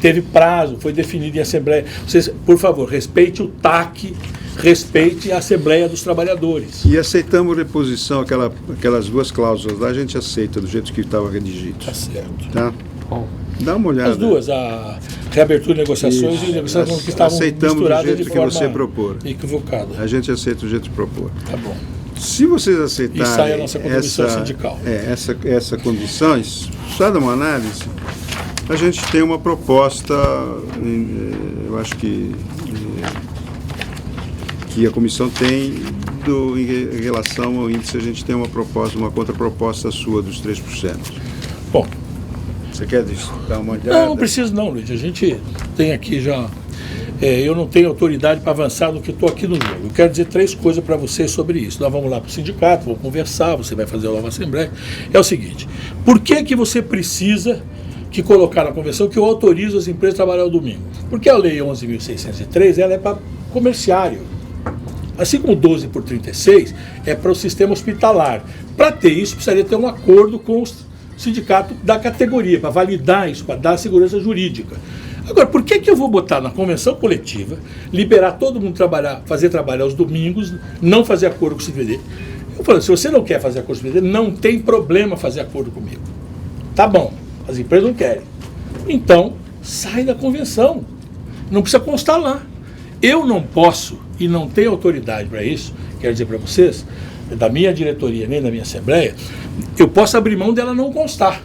Teve prazo, foi definido em assembleia. Vocês, por favor, respeite o TAC, respeite a Assembleia dos Trabalhadores. E aceitamos reposição, aquelas 2 cláusulas lá, a gente aceita do jeito que estava redigido. Tá certo. Tá? Bom. Dá uma olhada. As duas, a reabertura de negociações e negociações que estavam misturadas de forma que você propor. Equivocada. A gente aceita o jeito de propor. Tá bom. Se vocês aceitarem e sai a nossa contribuição sindical. Essa condições, só dar uma análise, a gente tem uma proposta, eu acho que a comissão tem, em relação ao índice, a gente tem uma contraproposta sua dos 3%. Bom, você quer dar uma olhada? Não preciso não, Luiz. A gente tem aqui já... eu não tenho autoridade para avançar do que estou aqui no jogo. Eu quero dizer 3 coisas para vocês sobre isso. Nós vamos lá para o sindicato, vamos conversar, você vai fazer a nova assembleia. É o seguinte, por que você precisa que colocar na convenção que eu autorizo as empresas a trabalhar o domingo? Porque a lei 11.603, ela é para comerciário. Assim como 12 por 36 é para o sistema hospitalar. Para ter isso, precisaria ter um acordo com os sindicato da categoria, para validar isso, para dar segurança jurídica. Agora, por que eu vou botar na convenção coletiva, liberar todo mundo fazer trabalho aos domingos, não fazer acordo com o CVD? Eu falo, se você não quer fazer acordo com o CVD, não tem problema fazer acordo comigo. Tá bom, as empresas não querem. Então, sai da convenção. Não precisa constar lá. Eu não posso e não tenho autoridade para isso, quero dizer para vocês, da minha diretoria nem da minha assembleia, eu posso abrir mão dela não constar.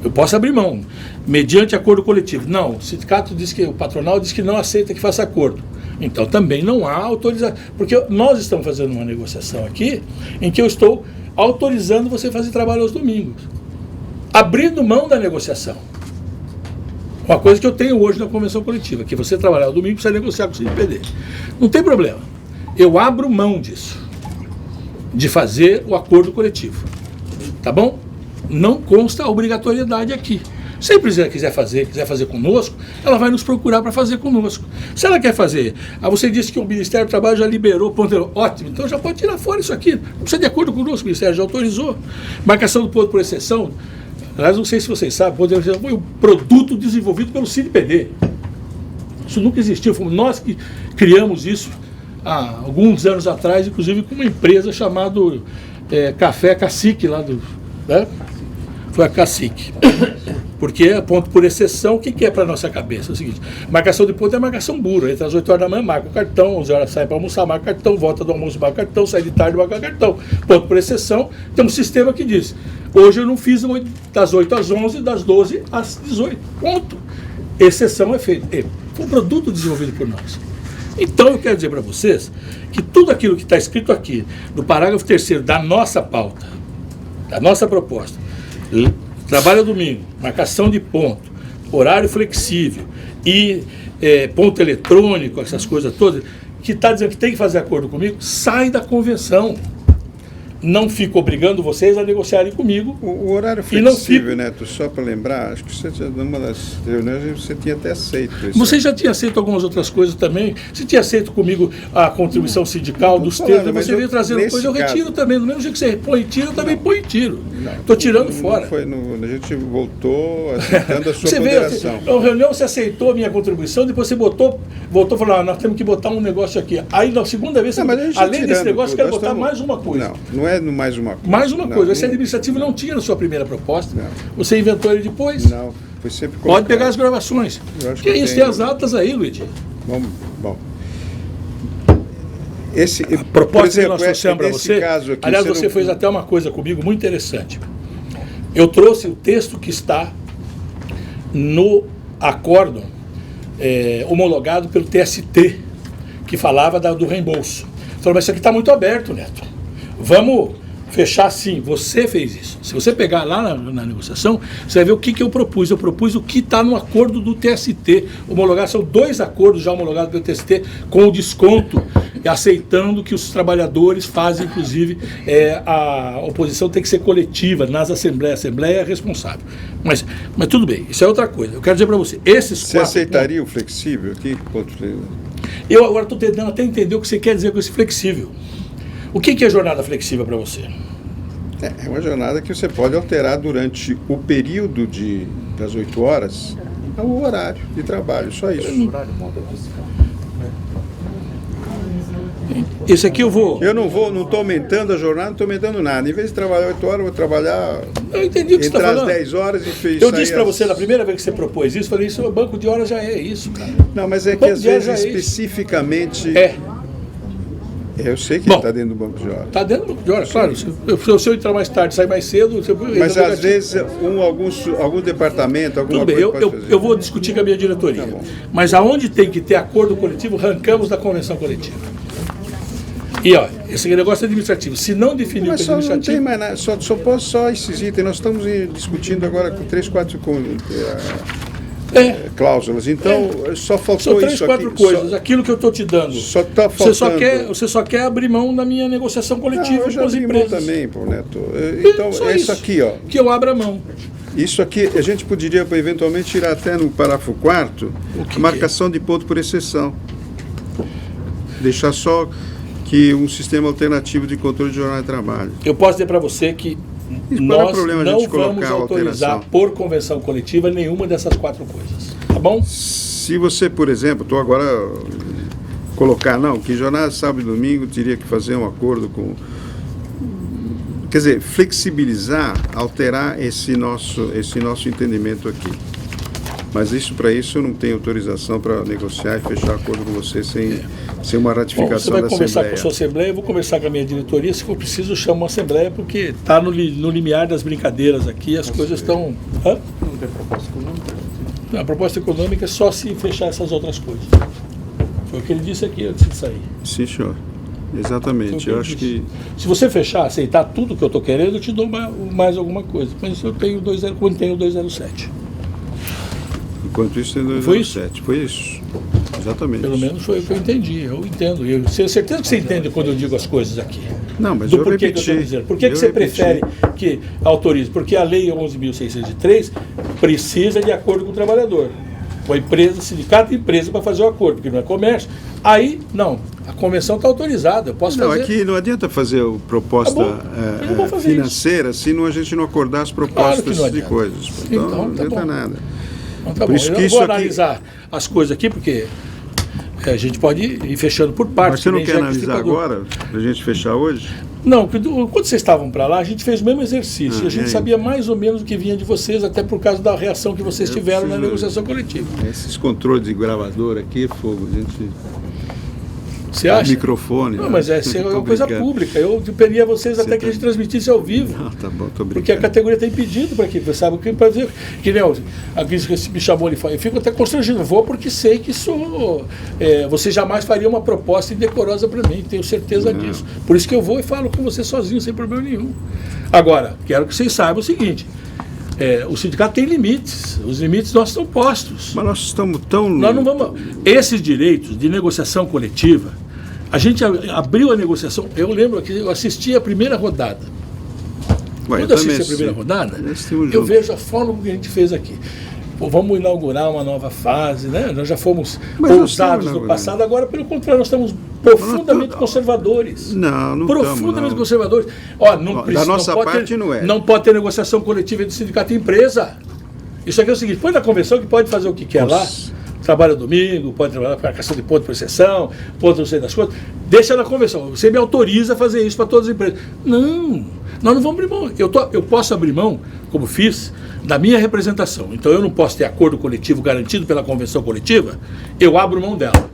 Eu posso abrir mão, mediante acordo coletivo. Não, o sindicato diz que, o patronal diz que não aceita que faça acordo. Então também não há autorização. Porque nós estamos fazendo uma negociação aqui em que eu estou autorizando você fazer trabalho aos domingos. Abrindo mão da negociação. Uma coisa que eu tenho hoje na convenção coletiva, que você trabalhar ao domingo precisa negociar com o CNPD. Não tem problema. Eu abro mão disso. De fazer o acordo coletivo. Tá bom? Não consta a obrigatoriedade aqui. Se a empresa quiser fazer conosco, ela vai nos procurar para fazer conosco. Se ela quer fazer, você disse que o Ministério do Trabalho já liberou, ótimo, então já pode tirar fora isso aqui. Não precisa de acordo conosco, o Ministério já autorizou. Marcação do ponto por exceção, aliás, não sei se vocês sabem, ponto por exceção foi um produto desenvolvido pelo CNPD. Isso nunca existiu, fomos nós que criamos isso há alguns anos atrás, inclusive com uma empresa chamada Café Cacique, lá do... Né? Foi a Cacique. Porque é ponto por exceção, o que é para a nossa cabeça? É o seguinte, marcação de ponto é marcação burra. Entra às 8 horas da manhã, marca o cartão, 11 horas sai para almoçar, marca o cartão, volta do almoço, marca o cartão, sai de tarde, marca o cartão. Ponto por exceção, tem um sistema que diz, hoje eu não fiz das 8 às 11, das 12 às 18. Ponto. Exceção é feita. Foi um produto desenvolvido por nós. Então eu quero dizer para vocês que tudo aquilo que está escrito aqui, no parágrafo 3º da nossa pauta, da nossa proposta, trabalho domingo, marcação de ponto, horário flexível e ponto eletrônico, essas coisas todas, que está dizendo que tem que fazer acordo comigo, sai da convenção. Não fico obrigando vocês a negociarem comigo. O horário flexível, Neto, só para lembrar, acho que você, numa das reuniões, você tinha até aceito isso. Você já tinha aceito algumas outras coisas também. Você tinha aceito comigo a contribuição sindical dos termos, você veio trazendo coisa, eu retiro também. Do mesmo jeito que você põe e tira, eu também põe e tiro. Estou tirando fora. A gente voltou aceitando a sua ponderação. Na reunião você aceitou a minha contribuição, depois você voltou e falou, nós temos que botar um negócio aqui. Aí na segunda vez, além desse negócio, quero botar mais uma coisa. Não é mais uma coisa. Mais uma coisa. Esse administrativo não tinha na sua primeira proposta. Não. Você inventou ele depois. Não, foi sempre colocado. Pode pegar as gravações. Que isso, tem as atas aí, Luiz. Bom. A proposta que nós trouxemos para você, aqui, aliás, você fez até uma coisa comigo muito interessante. Eu trouxe o texto que está no acórdão homologado pelo TST, que falava do reembolso. Falei, mas isso aqui está muito aberto, Neto. Vamos fechar assim. Você fez isso. Se você pegar lá na negociação, você vai ver o que eu propus. Eu propus o que está no acordo do TST. Homologado, são 2 acordos já homologados pelo TST, com o desconto, aceitando que os trabalhadores fazem, inclusive, a oposição tem que ser coletiva nas assembleias. A assembleia é responsável. Mas tudo bem, isso é outra coisa. Eu quero dizer para você, Você aceitaria o flexível aqui? Eu agora estou tentando até entender o que você quer dizer com esse flexível. O que é jornada flexível para você? É uma jornada que você pode alterar durante o período das 8 horas o horário de trabalho, só isso. Esse aqui eu vou... Eu não estou aumentando a jornada, não estou aumentando nada. Em vez de trabalhar 8 horas, eu vou trabalhar eu entendi o que entre você tá as 10 horas e fez. Eu disse para você, na primeira vez que você propôs isso, falei, isso, o banco de horas já é isso, cara. Não, mas é que às vezes especificamente... Eu sei que está dentro do banco de horas. Está dentro do banco de horas, claro. Se eu entrar mais tarde, sair mais cedo... Mas às vezes algum departamento, alguma coisa eu vou discutir com a minha diretoria. Tá, mas aonde tem que ter acordo coletivo, arrancamos da convenção coletiva. E olha, esse negócio administrativo, se não definir o administrativo... Não tem mais nada, só esses itens. Nós estamos discutindo agora com 3, 4... cláusulas, então só faltou isso aqui. São 3, 4 coisas, aquilo que eu estou te dando. Só está faltando. Você só quer abrir mão da minha negociação coletiva com as empresas. Também, pô, Neto. Então, é isso aqui, ó. Que eu abra mão. Isso aqui, a gente poderia eventualmente tirar até no parágrafo 4º, marcação de ponto por exceção. Deixar só que um sistema alternativo de controle de jornada de trabalho. Eu posso dizer para você que nós não vamos autorizar por convenção coletiva nenhuma dessas 4 coisas. Tá bom? Se você, por exemplo, estou agora colocar, que jornada sábado e domingo teria que fazer um acordo com... Quer dizer, flexibilizar, alterar esse nosso entendimento aqui. Mas para isso eu não tenho autorização para negociar e fechar acordo com você sem uma ratificação da Assembleia. Você vai conversar com a sua Assembleia, eu vou conversar com a minha diretoria, se for preciso eu chamo uma Assembleia, porque está no limiar das brincadeiras aqui, as coisas estão... Não tem proposta econômica? A proposta econômica é só se fechar essas outras coisas. Foi o que ele disse aqui antes de sair. Sim, senhor. Exatamente. Eu acho que... Se você fechar, aceitar tudo que eu estou querendo, eu te dou mais alguma coisa. Mas eu tenho quando tenho 207. Enquanto isso tem 207. Foi isso. Exatamente. Pelo menos foi o que eu entendi. Eu entendo. Eu tenho certeza que você entende quando eu digo as coisas aqui. Não, mas do eu porquê repeti. Que eu estou dizendo. Por que você prefere que autorize? Porque a lei 11.603 precisa de acordo com o trabalhador. Com a empresa, sindicato e empresa para fazer o acordo, porque não é comércio. Aí, não, a convenção está autorizada, eu posso fazer. Aqui não adianta fazer proposta financeira se a gente não acordar as propostas de coisas. Então não adianta nada. Então, tá bom. Eu não vou analisar as coisas aqui, porque a gente pode ir fechando por partes. Mas você não quer analisar agora, para a gente fechar hoje? Não, quando vocês estavam para lá, a gente fez o mesmo exercício. A gente sabia mais ou menos o que vinha de vocês, até por causa da reação que vocês tiveram na negociação coletiva. Esses controles de gravador aqui, fogo, a gente... Você acha? Microfone. Não, mas é uma coisa pública. Eu pediria a vocês até que a gente transmitisse ao vivo. Não, tá bom, tô brincando. Porque a categoria tem pedido para que, sabe o que fazer. Que nem aqui me chamou ali, eu fico até constrangido. Vou porque sei que você jamais faria uma proposta indecorosa para mim, tenho certeza disso. Por isso que eu vou e falo com você sozinho, sem problema nenhum. Agora, quero que vocês saibam o seguinte. O sindicato tem limites, os limites nossos estão postos. Mas nós estamos tão... Nós não vamos... Esses direitos de negociação coletiva, a gente abriu a negociação, eu lembro que eu assisti a primeira rodada. Quando eu assisti a primeira rodada, eu vejo a forma que a gente fez aqui. Pô, vamos inaugurar uma nova fase, né? Nós já fomos ousados no passado, agora, pelo contrário, nós estamos profundamente conservadores. Não profundamente conservadores. Ó, da nossa parte não é. Não pode ter negociação coletiva entre sindicato e empresa. Isso aqui é o seguinte, põe na convenção que pode fazer o que quer lá, trabalha domingo, pode trabalhar para a questão de ponto por exceção, ponto não sei das coisas, deixa na convenção. Você me autoriza a fazer isso para todas as empresas. Não, nós não vamos abrir mão. Eu posso abrir mão, como fiz, da minha representação. Então eu não posso ter acordo coletivo garantido pela convenção coletiva, eu abro mão dela.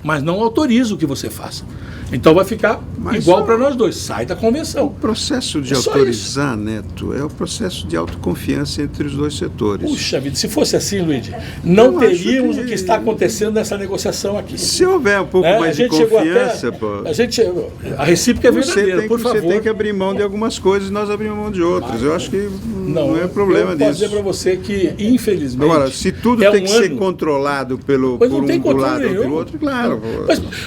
Mas não autorizo o que você faça. Então vai ficar igual para nós dois. Sai da convenção. O processo de autorizar, Neto, é o processo de autoconfiança entre os dois setores. Puxa vida, se fosse assim, Luiz, não teríamos o que está acontecendo nessa negociação aqui. Se houver um pouco mais de confiança, a recíproca é verdadeira, por favor. Você tem que abrir mão de algumas coisas e nós abrimos mão de outras. Eu acho que não é problema disso. Eu posso dizer para você que, infelizmente... Agora, se tudo tem que ser controlado por um do lado ou pelo outro, claro.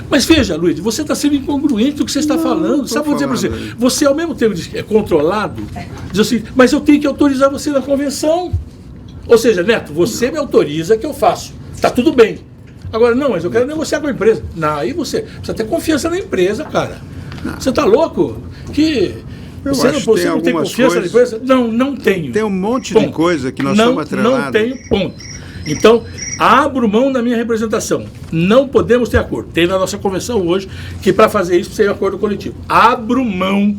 Mas veja, Luiz, você está sendo incongruente do que você está falando. Sabe o que eu vou dizer para você? Você, ao mesmo tempo, diz que é controlado, diz assim, mas eu tenho que autorizar você na convenção. Ou seja, Neto, você me autoriza que eu faço. Está tudo bem. Agora, não, mas eu quero negociar com a empresa. Não, aí você precisa ter confiança na empresa, cara. Você está louco? Você não tem confiança na empresa? Não, não tenho. Tem um monte de coisa que nós somos atrelados. Não tenho, ponto. Então, abro mão da minha representação. Não podemos ter acordo. Tem na nossa convenção hoje que para fazer isso precisa de acordo coletivo. Abro mão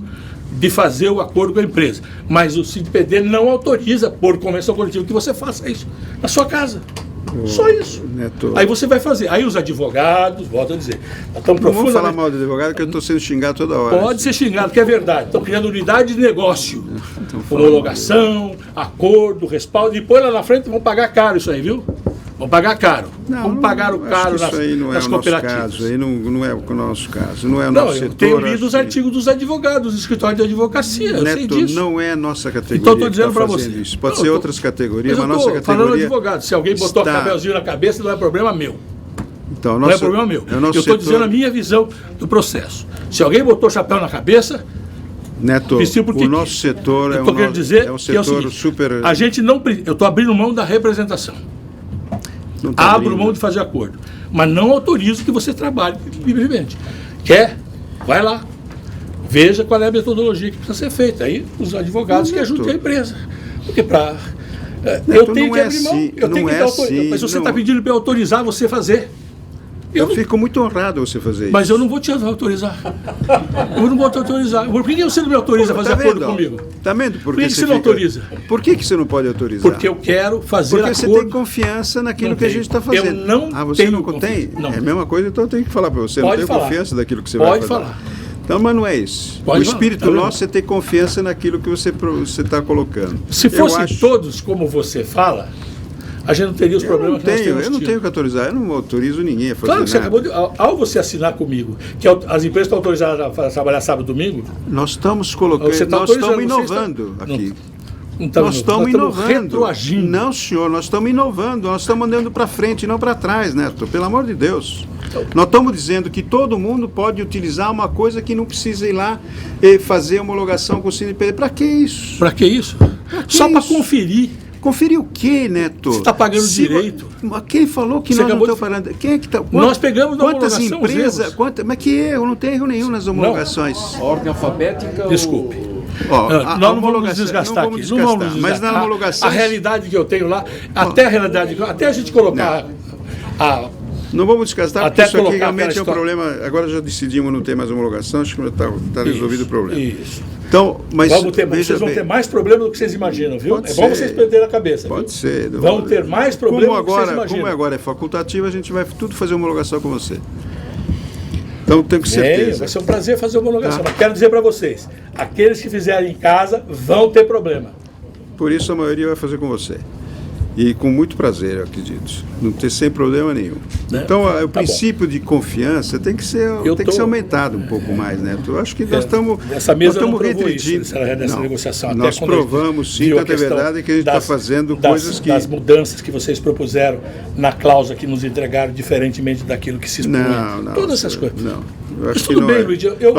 de fazer o acordo com a empresa. Mas o CIDPD não autoriza, por convenção coletiva, que você faça isso na sua casa. Só isso. Neto. Aí você vai fazer. Aí os advogados, volto a dizer, não vamos falar mal de advogado, que eu estou sendo xingado toda hora. Pode ser xingado, que é verdade. Estão criando unidade de negócio. Homologação, acordo, respaldo. E põe lá na frente, vão pagar caro isso aí, viu? Vão pagar caro. Vamos pagar o caro nas cooperativas. Isso aí não é o nosso caso. Não é o nosso setor. Eu tenho lido os artigos dos advogados, do escritório de advocacia. Neto, eu sei disso. Não é nossa categoria. Então estou dizendo para você. Isso. Pode ser outras categorias, mas nossa categoria. Falando advogado, se alguém botou cabelzinho na cabeça, não é problema meu. Então, não é problema meu. Eu estou dizendo a minha visão do processo. Se alguém botou chapéu na cabeça. Neto, o nosso setor é um setor super. A gente não. Eu estou abrindo mão da representação. Abro mão de fazer acordo. Mas não autorizo que você trabalhe livremente. Quer? Vai lá. Veja qual é a metodologia que precisa ser feita. Aí os advogados que ajudem a empresa. Porque para. Eu tenho que abrir mão. Eu tenho que dar autoridade. Mas você está pedindo para eu autorizar você a fazer. Eu fico muito honrado você fazer isso. Mas eu não vou te autorizar. Eu não vou te autorizar. Por que você não me autoriza a fazer acordo comigo? Tá vendo? Por que você não autoriza? Por que você não pode autorizar? Porque eu quero fazer acordo. Porque você tem confiança naquilo que a gente está fazendo. Eu não você tenho não tem? Não. É a mesma coisa, então eu tenho que falar para você. Pode não tenho confiança naquilo que você vai fazer. Pode falar. Então, mas não é isso. O espírito nosso é ter confiança naquilo que você está colocando. Se fossem todos como você fala, a gente não teria os problemas que nós temos. Eu não tenho que autorizar, eu não autorizo ninguém a fazer claro que nada. você acabou de, ao você assinar comigo, que as empresas estão autorizadas a trabalhar sábado e domingo, nós estamos colocando, nós estamos inovando aqui. Nós estamos inovando. Retroagindo. Não, senhor, nós estamos inovando, nós estamos andando para frente, não para trás, Neto, pelo amor de Deus. Nós estamos dizendo que todo mundo pode utilizar uma coisa que não precisa ir lá e fazer homologação com o CNPD. Para que isso? Para que isso? Só para conferir. Conferir o quê, Neto? Você está pagando direito. Quem falou que nós não estamos pagando? Quem é que está? Nós pegamos na homologação empresas? Mas que erro? Não tem erro nenhum nas homologações. A ordem alfabética. Desculpe. Nós não vamos desgastar aqui. Não vamos desgastar. Mas na homologação. A realidade que eu tenho lá, até a gente colocar não vamos desgastar, porque isso aqui realmente é um problema. Agora já decidimos não ter mais homologação, acho que está resolvido o problema. Isso. Então, mas vocês vão ter mais problemas do que vocês imaginam, viu? Pode é bom vocês perderem a cabeça. Pode ser. Vão ter mais problemas do que vocês imaginam. Como agora é facultativo, a gente vai tudo fazer homologação com você. Então, tenho que certeza. Vai ser um prazer fazer homologação. Mas quero dizer para vocês, aqueles que fizerem em casa vão ter problema. Por isso a maioria vai fazer com você. E com muito prazer, eu acredito. Não ter sem problema nenhum. Então, o princípio de confiança tem que ser aumentado um pouco mais, né? Eu acho que nós estamos regredindo nessa negociação. Nós até provamos, sim, tanto é verdade que a gente está fazendo coisas que... Das mudanças que vocês propuseram na cláusula que nos entregaram, diferentemente daquilo que se expõe. Não. Todas essas coisas. Não. Eu acho Mas tudo bem, Luiz. Eu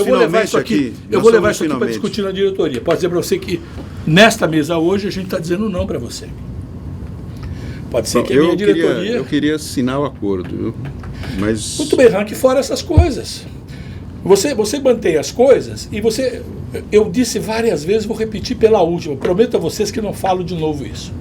vou levar isso aqui. Eu vou levar isso aqui para discutir na diretoria. Posso dizer para você que nesta mesa hoje a gente está dizendo não para você. Pode ser que a minha diretoria... Eu queria assinar o acordo, viu? Mas... Muito bem, arranque fora essas coisas. Você mantém as coisas e você... Eu disse várias vezes, vou repetir pela última, prometo a vocês que não falo de novo isso.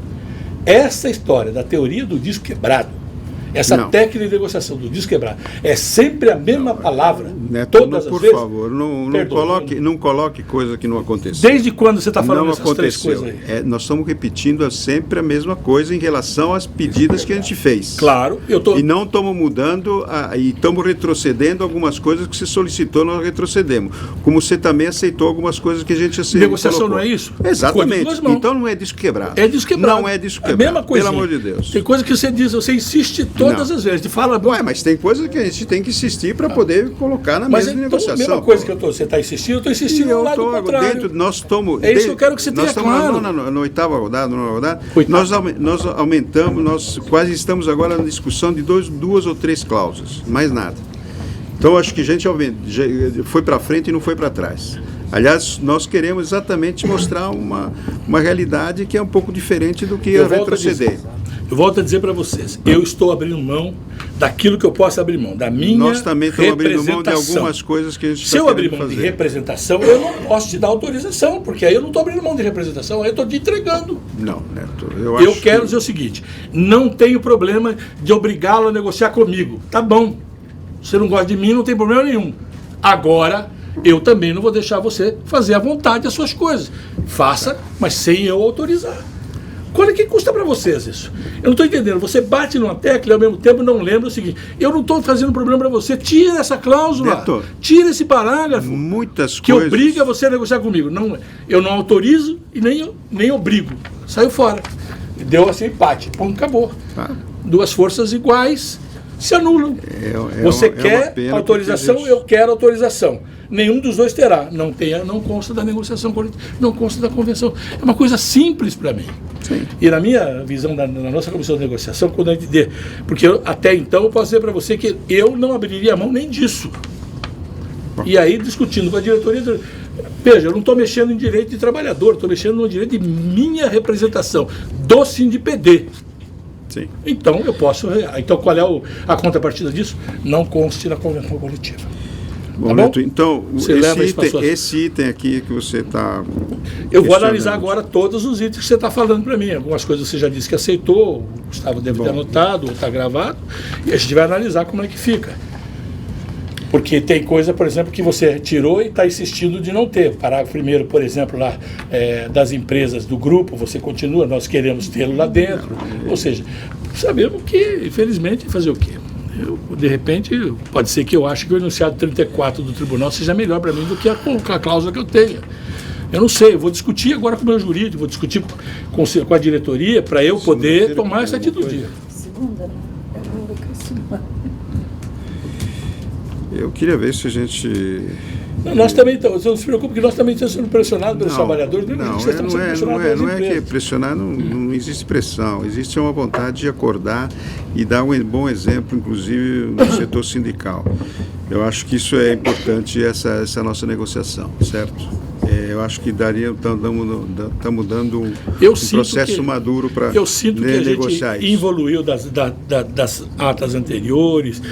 Essa história da teoria do disco quebrado, essa técnica de negociação do disco quebrado, é sempre a mesma palavra, Neto, todas as vezes. Por favor, não coloque coisa que não aconteceu. Desde quando você está falando dessas três coisas aí? Nós estamos repetindo sempre a mesma coisa em relação às pedidas que a gente fez. Claro, E não estamos mudando, e estamos retrocedendo algumas coisas que você solicitou, nós retrocedemos. Como você também aceitou algumas coisas que a gente aceitou. Negociação colocou. não é isso? Exatamente. Então não é disco quebrado. É disco quebrado. Não é disco quebrado. A mesma coisa. Pelo amor de Deus. Tem coisa que você diz, você insiste todas as vezes. Fala, mas tem coisas que a gente tem que insistir para poder colocar na mesa de negociação. Mas a mesma coisa que você está insistindo, eu estou insistindo no lado contrário. É isso que eu quero que você tenha claro. Na oitava rodada, nós aumentamos, nós quase estamos agora na discussão de duas ou três cláusulas, mais nada. Então acho que a gente foi para frente e não foi para trás. Aliás, nós queremos exatamente mostrar uma realidade que é um pouco diferente do que retroceder. Eu volto a dizer para vocês, eu estou abrindo mão daquilo que eu posso abrir mão, da minha representação. Nós também estamos abrindo mão de algumas coisas que a gente está querendo fazer. Se eu abrir mão de representação, eu não posso te dar autorização, porque aí eu não estou abrindo mão de representação, aí eu estou te entregando. Não, Neto, eu quero dizer o seguinte, não tenho problema de obrigá-lo a negociar comigo. Tá bom, você não gosta de mim, não tem problema nenhum. Agora, eu também não vou deixar você fazer à vontade as suas coisas. Faça, mas sem eu autorizar. Quanto é que custa para vocês isso? Eu não estou entendendo. Você bate numa tecla e ao mesmo tempo não lembra o seguinte. Eu não estou fazendo problema para você. Tira essa cláusula. Neto, tira esse parágrafo. Muitas que coisas... obriga você a negociar comigo. Não, eu não autorizo e nem obrigo. Saiu fora. Deu assim empate. Pum, acabou. Duas forças iguais se anulam. Você quer autorização, eu quero autorização. Nenhum dos dois terá. Não consta da negociação coletiva, não consta da convenção. É uma coisa simples para mim. Sim. E na minha visão, na nossa comissão de negociação, quando a gente porque até então eu posso dizer para você que eu não abriria a mão nem disso. E aí, discutindo com a diretoria, veja, eu não estou mexendo em direito de trabalhador, estou mexendo no direito de minha representação, do SINDPD. Sim. Então, eu posso... Então, qual é a contrapartida disso? Não conste na convenção coletiva. Bom, tá Neto, então, bom? esse item aqui que você está... Eu vou analisar agora todos os itens que você está falando para mim. Algumas coisas você já disse que aceitou, o Gustavo deve ter anotado, ou está gravado, e a gente vai analisar como é que fica. Porque tem coisa, por exemplo, que você tirou e está insistindo de não ter. Parágrafo primeiro, por exemplo, lá das empresas do grupo, você continua, nós queremos tê-lo lá dentro. Ou seja, sabemos que, infelizmente, fazer o quê? De repente, pode ser que eu ache que o enunciado 34 do tribunal seja melhor para mim do que a cláusula que eu tenho. Eu não sei, eu vou discutir agora com o meu jurídico, vou discutir com a diretoria para eu poder tomar essa atitude. Segunda, né? Eu queria ver se a gente... Nós também estamos, não se preocupe, que nós também estamos sendo pressionados pelos trabalhadores. Não é que pressionar, não existe pressão, existe uma vontade de acordar e dar um bom exemplo, inclusive no setor sindical. Eu acho que isso é importante, essa nossa negociação, certo? Eu acho que estamos dando um processo maduro para negociar isso. Eu sinto que a gente evoluiu das atas anteriores,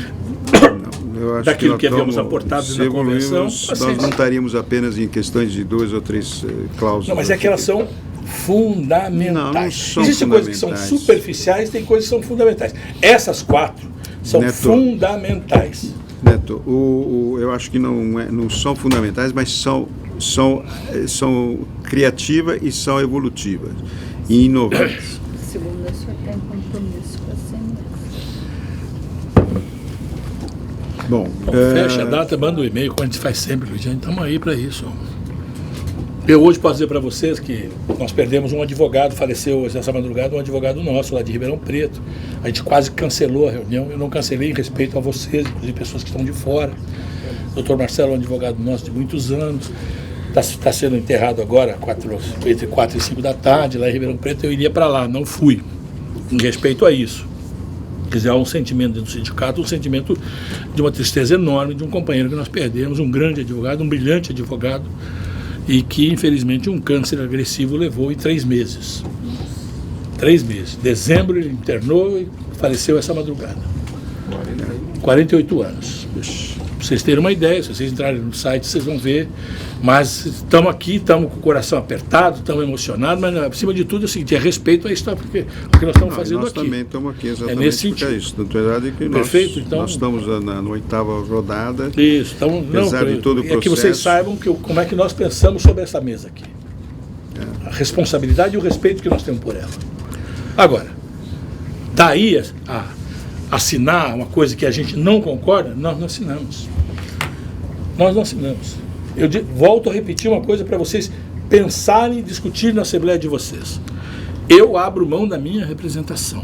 daquilo que havíamos aportado na convenção. Nós não estaríamos apenas em questões de 2 ou 3 cláusulas. Não, mas é que elas são fundamentais. Não são Existem coisas que são superficiais, tem coisas que são fundamentais. Essas 4 são fundamentais. Neto, eu acho que não são fundamentais, mas são criativas e são evolutivas e inovantes. Segundo, o senhor tem compromisso com a CMS. Bom, fecha a data, manda um e-mail, como a gente faz sempre, Luiz. Estamos aí para isso. Eu hoje posso dizer para vocês que nós perdemos um advogado, faleceu hoje nessa madrugada, um advogado nosso lá de Ribeirão Preto. A gente quase cancelou a reunião, eu não cancelei em respeito a vocês, inclusive pessoas que estão de fora. O doutor Marcelo é um advogado nosso de muitos anos, está sendo enterrado agora entre 4 e 5 da tarde lá em Ribeirão Preto. Eu iria para lá, não fui, em respeito a isso. Quer dizer, há um sentimento dentro do sindicato, um sentimento de uma tristeza enorme de um companheiro que nós perdemos, um grande advogado, um brilhante advogado, e que, infelizmente, um câncer agressivo levou em 3 meses. 3 meses. Dezembro ele internou e faleceu essa madrugada. 48 anos. Pra vocês terem uma ideia, se vocês entrarem no site, vocês vão ver. Mas estamos aqui, estamos com o coração apertado, estamos emocionados, mas acima de tudo é o seguinte, é respeito a história, porque o que nós estamos fazendo nós aqui. Nós também estamos aqui exatamente nesse sentido. É isso. Na verdade, que perfeito, então, nós estamos na 8ª rodada. Isso, então, apesar de todo o processo. É que vocês saibam como é que nós pensamos sobre essa mesa aqui. A responsabilidade e o respeito que nós temos por ela. Agora, daí a assinar uma coisa que a gente não concorda, nós não assinamos. Nós não assinamos. Eu volto a repetir uma coisa para vocês pensarem e discutir na Assembleia de vocês. Eu abro mão da minha representação.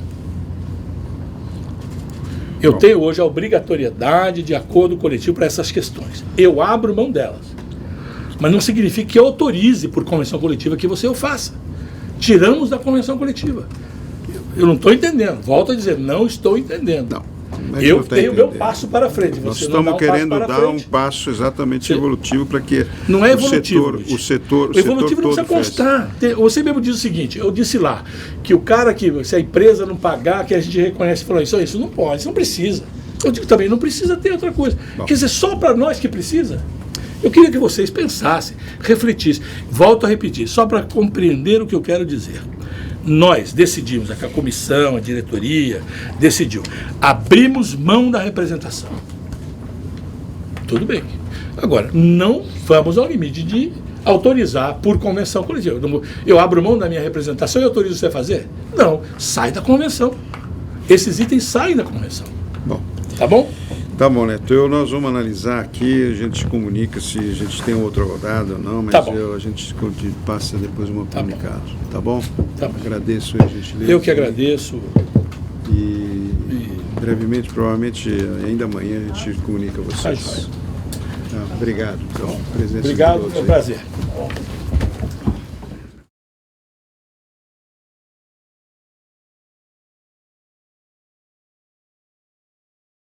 Eu tenho hoje a obrigatoriedade de acordo coletivo para essas questões. Eu abro mão delas. Mas não significa que eu autorize por convenção coletiva que você o faça. Tiramos da convenção coletiva. Eu não estou entendendo. Volto a dizer, não estou entendendo. Não. Eu tenho o meu passo para frente. Nós estamos querendo dar um passo exatamente evolutivo para que não é evolutivo, o setor o evolutivo não precisa constar. Você mesmo diz o seguinte, eu disse lá, que o cara que, se a empresa não pagar, que a gente reconhece, falou isso não pode, isso não precisa. Eu digo também, não precisa ter outra coisa. Quer dizer, só para nós que precisa. Eu queria que vocês pensassem, refletissem. Volto a repetir, só para compreender o que eu quero dizer. Nós decidimos, a comissão, a diretoria, decidiu, abrimos mão da representação. Tudo bem. Agora, não vamos ao limite de autorizar por convenção coletiva. Eu abro mão da minha representação e autorizo você a fazer? Não, sai da convenção. Esses itens saem da convenção. Bom. Tá bom? Tá bom, Neto. Nós vamos analisar aqui, a gente comunica se a gente tem outra rodada ou não, mas tá a gente passa depois um comunicado. Tá bom? Tá bom. Agradeço a gentileza. Eu que agradeço. E brevemente, provavelmente ainda amanhã a gente comunica a vocês. Obrigado, então. Presença obrigado, de todos é um prazer.